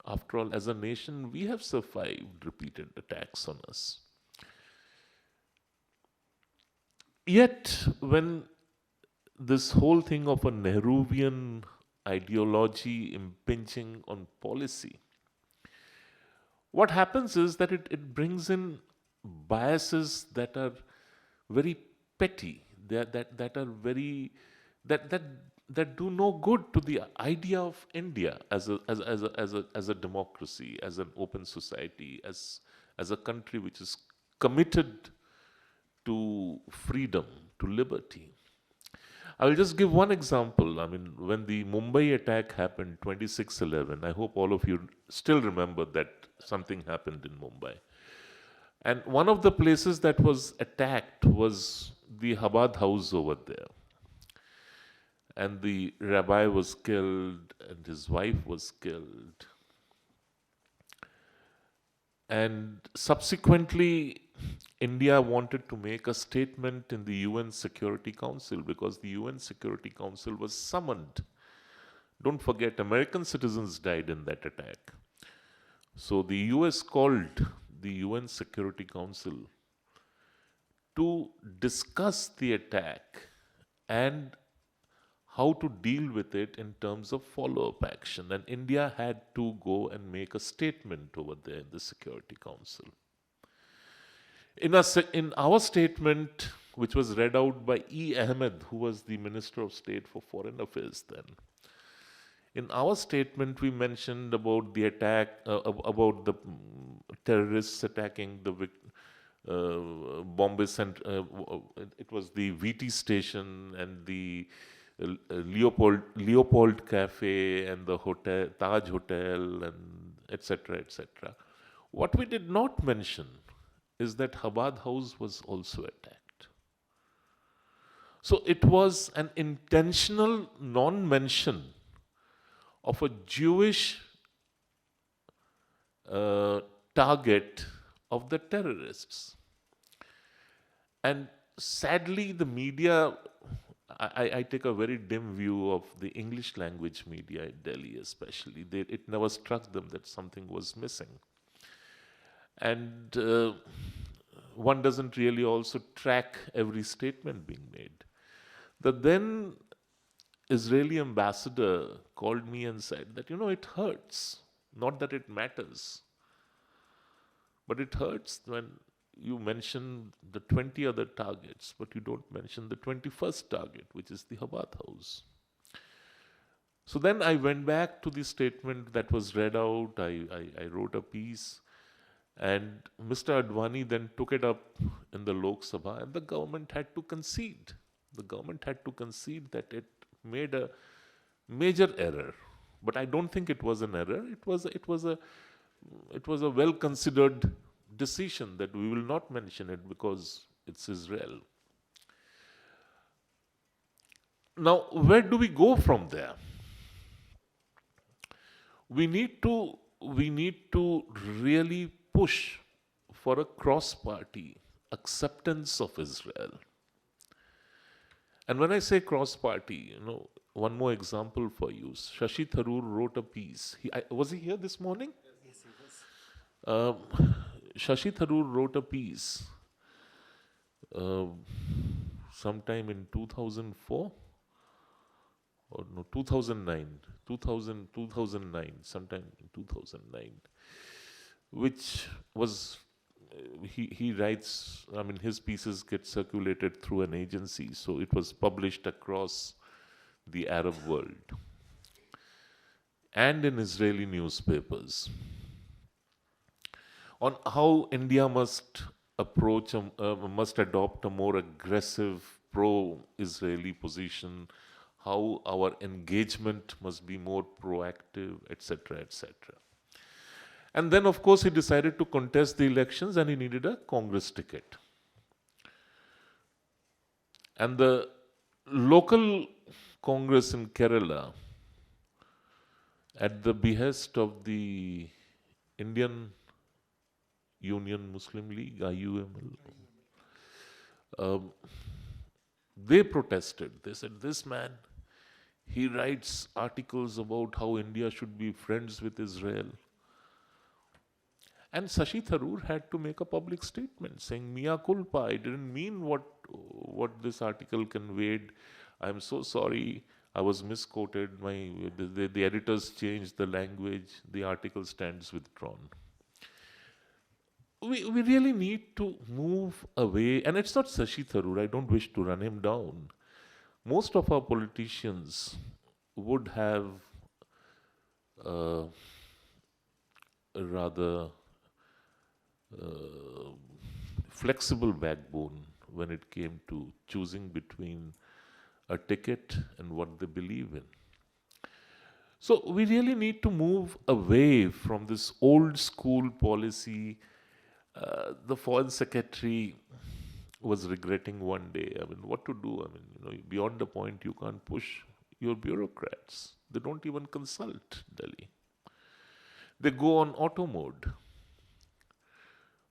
Speaker 4: After all, as a nation, we have survived repeated attacks on us. Yet, when this whole thing of a Nehruvian ideology impinging on policy, what happens is that it brings in biases that are very petty, that are very that do no good to the idea of India as a democracy, as an open society, as a country which is committed to freedom, to liberty. I will just give one example. I mean, when the Mumbai attack happened, 26/11, I hope all of you still remember that something happened in Mumbai. And one of the places that was attacked was the Chabad house over there. And the rabbi was killed, and his wife was killed. And subsequently, India wanted to make a statement in the UN Security Council because the UN Security Council was summoned. Don't forget, American citizens died in that attack. So the US called the UN Security Council to discuss the attack and how to deal with it in terms of follow-up action. And India had to go and make a statement over there in the Security Council. In our statement, which was read out by E. Ahmed, who was the Minister of State for Foreign Affairs then, in our statement, we mentioned about the attack, about the terrorists attacking the Bombay Center. It was the VT station and the Leopold Cafe and the hotel, Taj Hotel, and etc. etc. What we did not mention is that Chabad House was also attacked. So it was an intentional non-mention of a Jewish target of the terrorists. And sadly, the media, I take a very dim view of the English language media in Delhi especially. It never struck them that something was missing. And one doesn't really also track every statement being made. The then Israeli ambassador called me and said that, it hurts. Not that it matters, but it hurts when you mention the 20 other targets, but you don't mention the 21st target, which is the Chabad House. So then I went back to the statement that was read out. I wrote a piece, and Mr. Advani then took it up in the Lok Sabha, and the government had to concede. The government had to concede that it made a major error. But I don't think it was an error. It was a well-considered decision that we will not mention it because it's Israel. Now, where do we go from there? We need to really push for a cross-party acceptance of Israel. And when I say cross-party, one more example for you. Shashi Tharoor wrote a piece. Was he here this morning? Yes, he was. Shashi Tharoor wrote a piece sometime in 2004 or no, 2009, 2009, sometime in 2009, which was, he writes, his pieces get circulated through an agency, so it was published across the Arab world and in Israeli newspapers on how India must adopt a more aggressive pro-Israeli position, how our engagement must be more proactive, etc., etc. And then, of course, he decided to contest the elections and he needed a Congress ticket. And the local Congress in Kerala, at the behest of the Indian Union Muslim League, IUML, they protested. They said, this man, he writes articles about how India should be friends with Israel. And Shashi Tharoor had to make a public statement saying, Mea culpa, I didn't mean what this article conveyed. I'm so sorry, I was misquoted. The editors changed the language. The article stands withdrawn. We really need to move away. And it's not Shashi Tharoor. I don't wish to run him down. Most of our politicians would have a rather flexible backbone when it came to choosing between a ticket and what they believe in. So we really need to move away from this old school policy. The foreign secretary was regretting one day, what to do? Beyond the point, you can't push your bureaucrats. They don't even consult Delhi. They go on auto mode.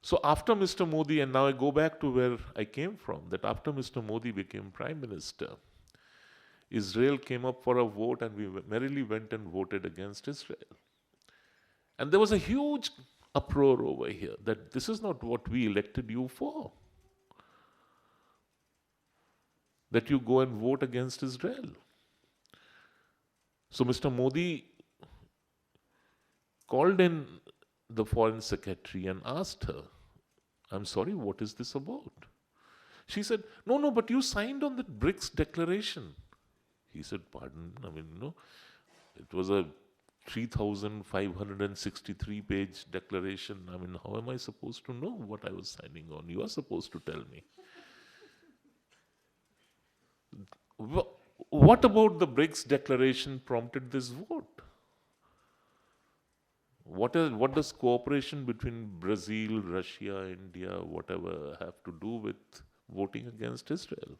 Speaker 4: So after Mr. Modi, and now I go back to where I came from, that after Mr. Modi became Prime Minister, Israel came up for a vote and we merrily went and voted against Israel. And there was a huge uproar over here that this is not what we elected you for. That you go and vote against Israel. So Mr. Modi called in the foreign secretary and asked her, I'm sorry, what is this about? She said, no, but you signed on the BRICS declaration. He said, pardon, it was a 3,563-page declaration. How am I supposed to know what I was signing on? You are supposed to tell me. What about the BRICS declaration prompted this vote? What does cooperation between Brazil, Russia, India, whatever, have to do with voting against Israel?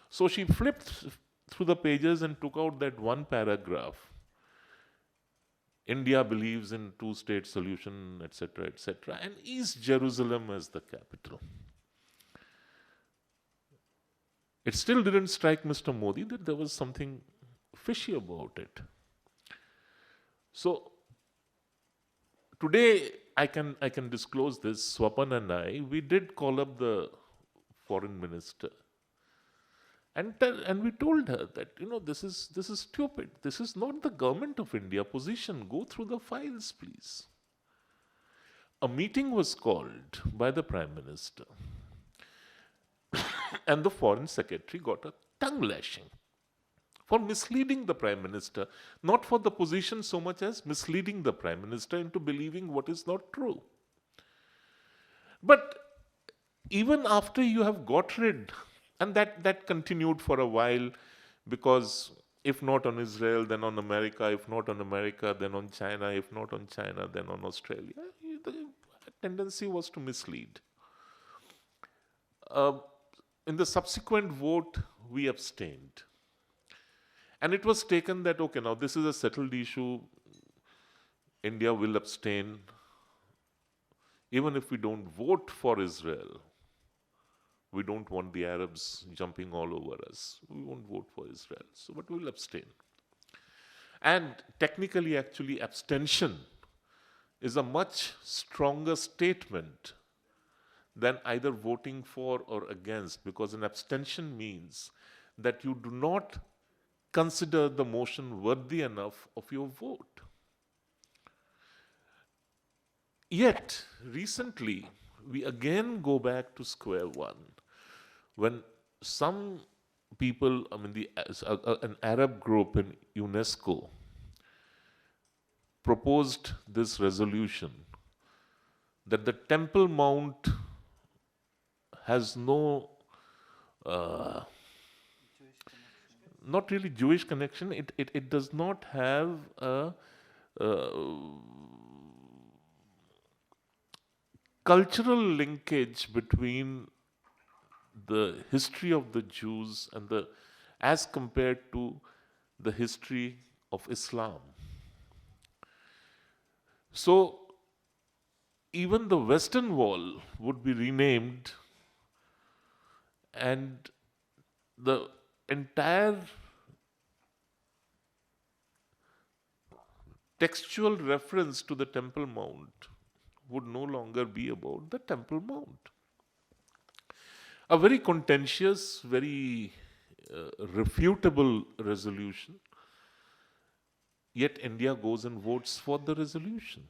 Speaker 4: So she flipped through the pages and took out that one paragraph. India believes in two-state solution, etc., etc., and East Jerusalem as the capital. It still didn't strike Mr. Modi that there was something fishy about it. So today I can disclose this. Swapan and we did call up the foreign minister, and we told her that this is stupid. This is not the government of India position. Go through the files, please. A meeting was called by the Prime Minister. And the foreign secretary got a tongue lashing for misleading the Prime Minister, not for the position so much as misleading the Prime Minister into believing what is not true. But even after you have got rid, and that continued for a while, because if not on Israel, then on America, if not on America, then on China, if not on China, then on Australia. The tendency was to mislead. In the subsequent vote, we abstained. And it was taken that, okay, now this is a settled issue. India will abstain. Even if we don't vote for Israel, we don't want the Arabs jumping all over us. We won't vote for Israel. So, but we'll abstain. And technically, actually, abstention is a much stronger statement than either voting for or against, because an abstention means that you do not consider the motion worthy enough of your vote. Yet, recently, we again go back to square one, when some people, an Arab group in UNESCO proposed this resolution that the Temple Mount has no, not really Jewish connection. It does not have a cultural linkage between the history of the Jews and as compared to the history of Islam. So even the Western Wall would be renamed, and the entire textual reference to the Temple Mount would no longer be about the Temple Mount. A very contentious, very refutable resolution, yet India goes and votes for the resolution.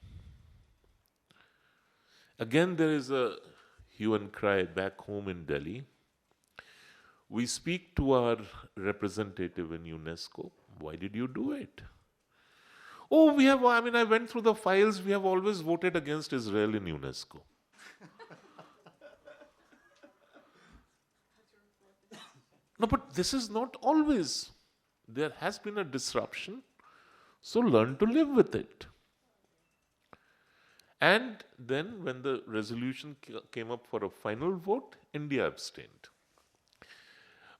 Speaker 4: Again, there is a hue and cry back home in Delhi. We speak to our representative in UNESCO. Why did you do it? Oh, I went through the files. We have always voted against Israel in UNESCO. No, but this is not always. There has been a disruption. So learn to live with it. And then when the resolution came up for a final vote, India abstained.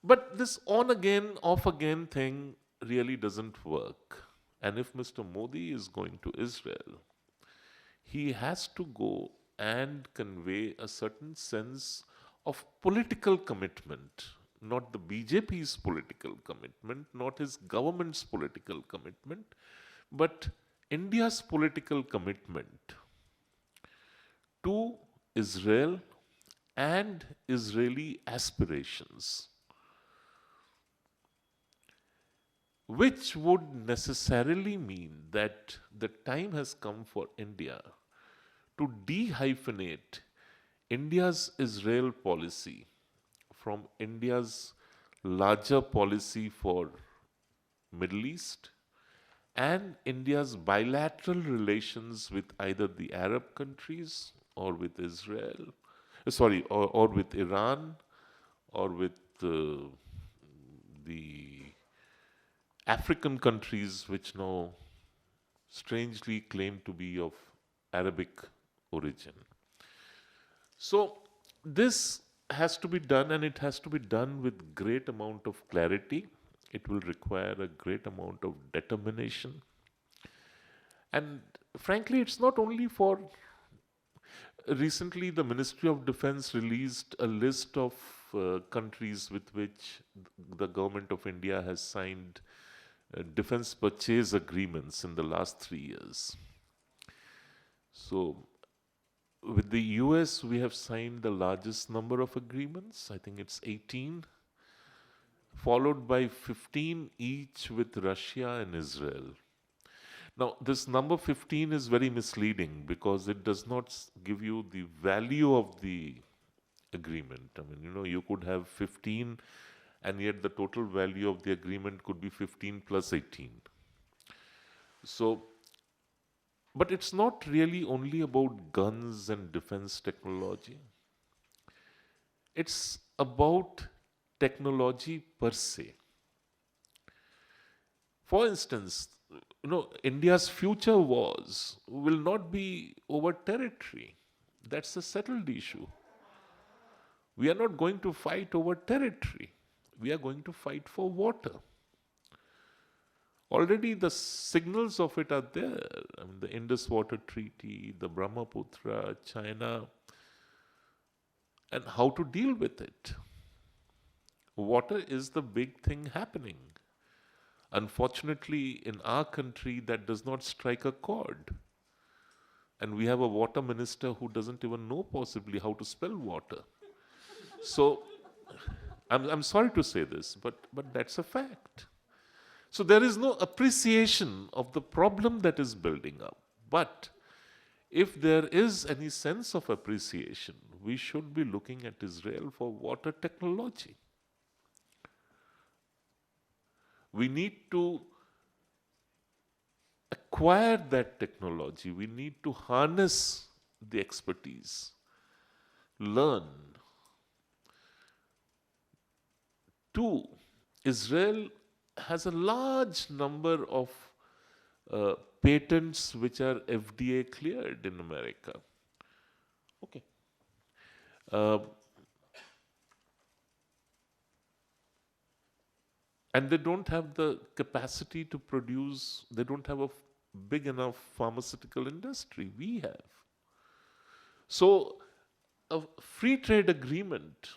Speaker 4: But this on again, off again thing really doesn't work. And if Mr. Modi is going to Israel, he has to go and convey a certain sense of political commitment, not the BJP's political commitment, not his government's political commitment, but India's political commitment to Israel and Israeli aspirations, which would necessarily mean that the time has come for India to dehyphenate India's Israel policy from India's larger policy for Middle East and India's bilateral relations with either the Arab countries or with Israel, or with Iran or with the African countries which now strangely claim to be of Arabic origin. So this has to be done, and it has to be done with great amount of clarity. It will require a great amount of determination. And frankly, it's not only for. Recently, the Ministry of Defense released a list of countries with which the government of India has signed defense purchase agreements in the last 3 years. So, with the US, we have signed the largest number of agreements. I think it's 18, followed by 15 each with Russia and Israel. Now, this number 15 is very misleading because it does not give you the value of the agreement. I mean, you could have 15 and yet the total value of the agreement could be 15 plus 18. So, but it's not really only about guns and defense technology. It's about technology per se. For instance, India's future wars will not be over territory. That's a settled issue. We are not going to fight over territory. We are going to fight for water. Already the signals of it are there. I mean, the Indus Water Treaty, the Brahmaputra, China, and how to deal with it. Water is the big thing happening. Unfortunately, in our country, that does not strike a chord. And we have a water minister who doesn't even know possibly how to spell water. So, I'm sorry to say this, but that's a fact. So there is no appreciation of the problem that is building up. But if there is any sense of appreciation, we should be looking at Israel for water technology. We need to acquire that technology. We need to harness the expertise, learn. Two, Israel has a large number of patents which are FDA cleared in America. Okay. And they don't have the capacity to produce, they don't have a big enough pharmaceutical industry. We have. So, a free trade agreement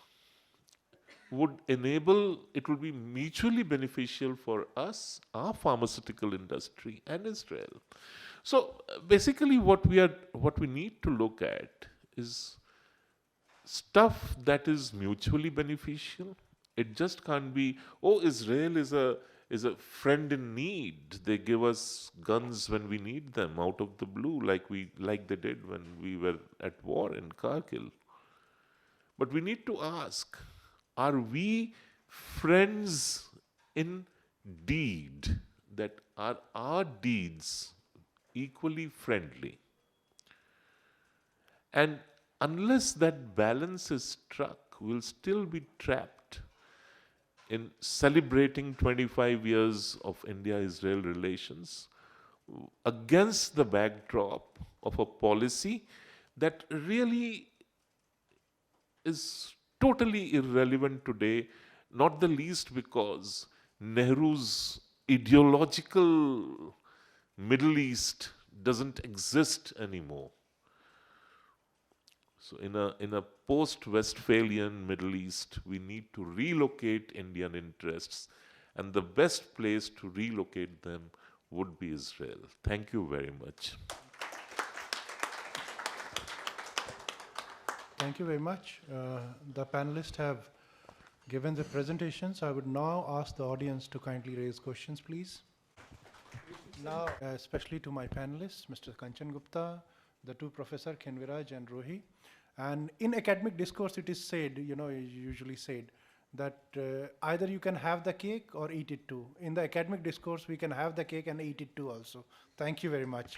Speaker 4: would enable, it would be mutually beneficial for us, our pharmaceutical industry, and Israel. So, basically, what we need to look at is stuff that is mutually beneficial. It just can't be, Israel is a friend in need. They give us guns when we need them out of the blue, like they did when we were at war in Kargil. But we need to ask, are we friends in deed? That are our deeds equally friendly? And unless that balance is struck, we'll still be trapped in celebrating 25 years of India-Israel relations against the backdrop of a policy that really is totally irrelevant today, not the least because Nehru's ideological Middle East doesn't exist anymore. So in a post-Westphalian Middle East, we need to relocate Indian interests, and the best place to relocate them would be Israel. Thank you very much.
Speaker 1: Thank you very much. The panelists have given the presentations. I would now ask the audience to kindly raise questions, please. Now, especially to my panelists, Mr. Kanchan Gupta, the two Professor Kenviraj and Rohi. And in academic discourse, it is said, usually said, that either you can have the cake or eat it too. In the academic discourse, we can have the cake and eat it too also. Thank you very much.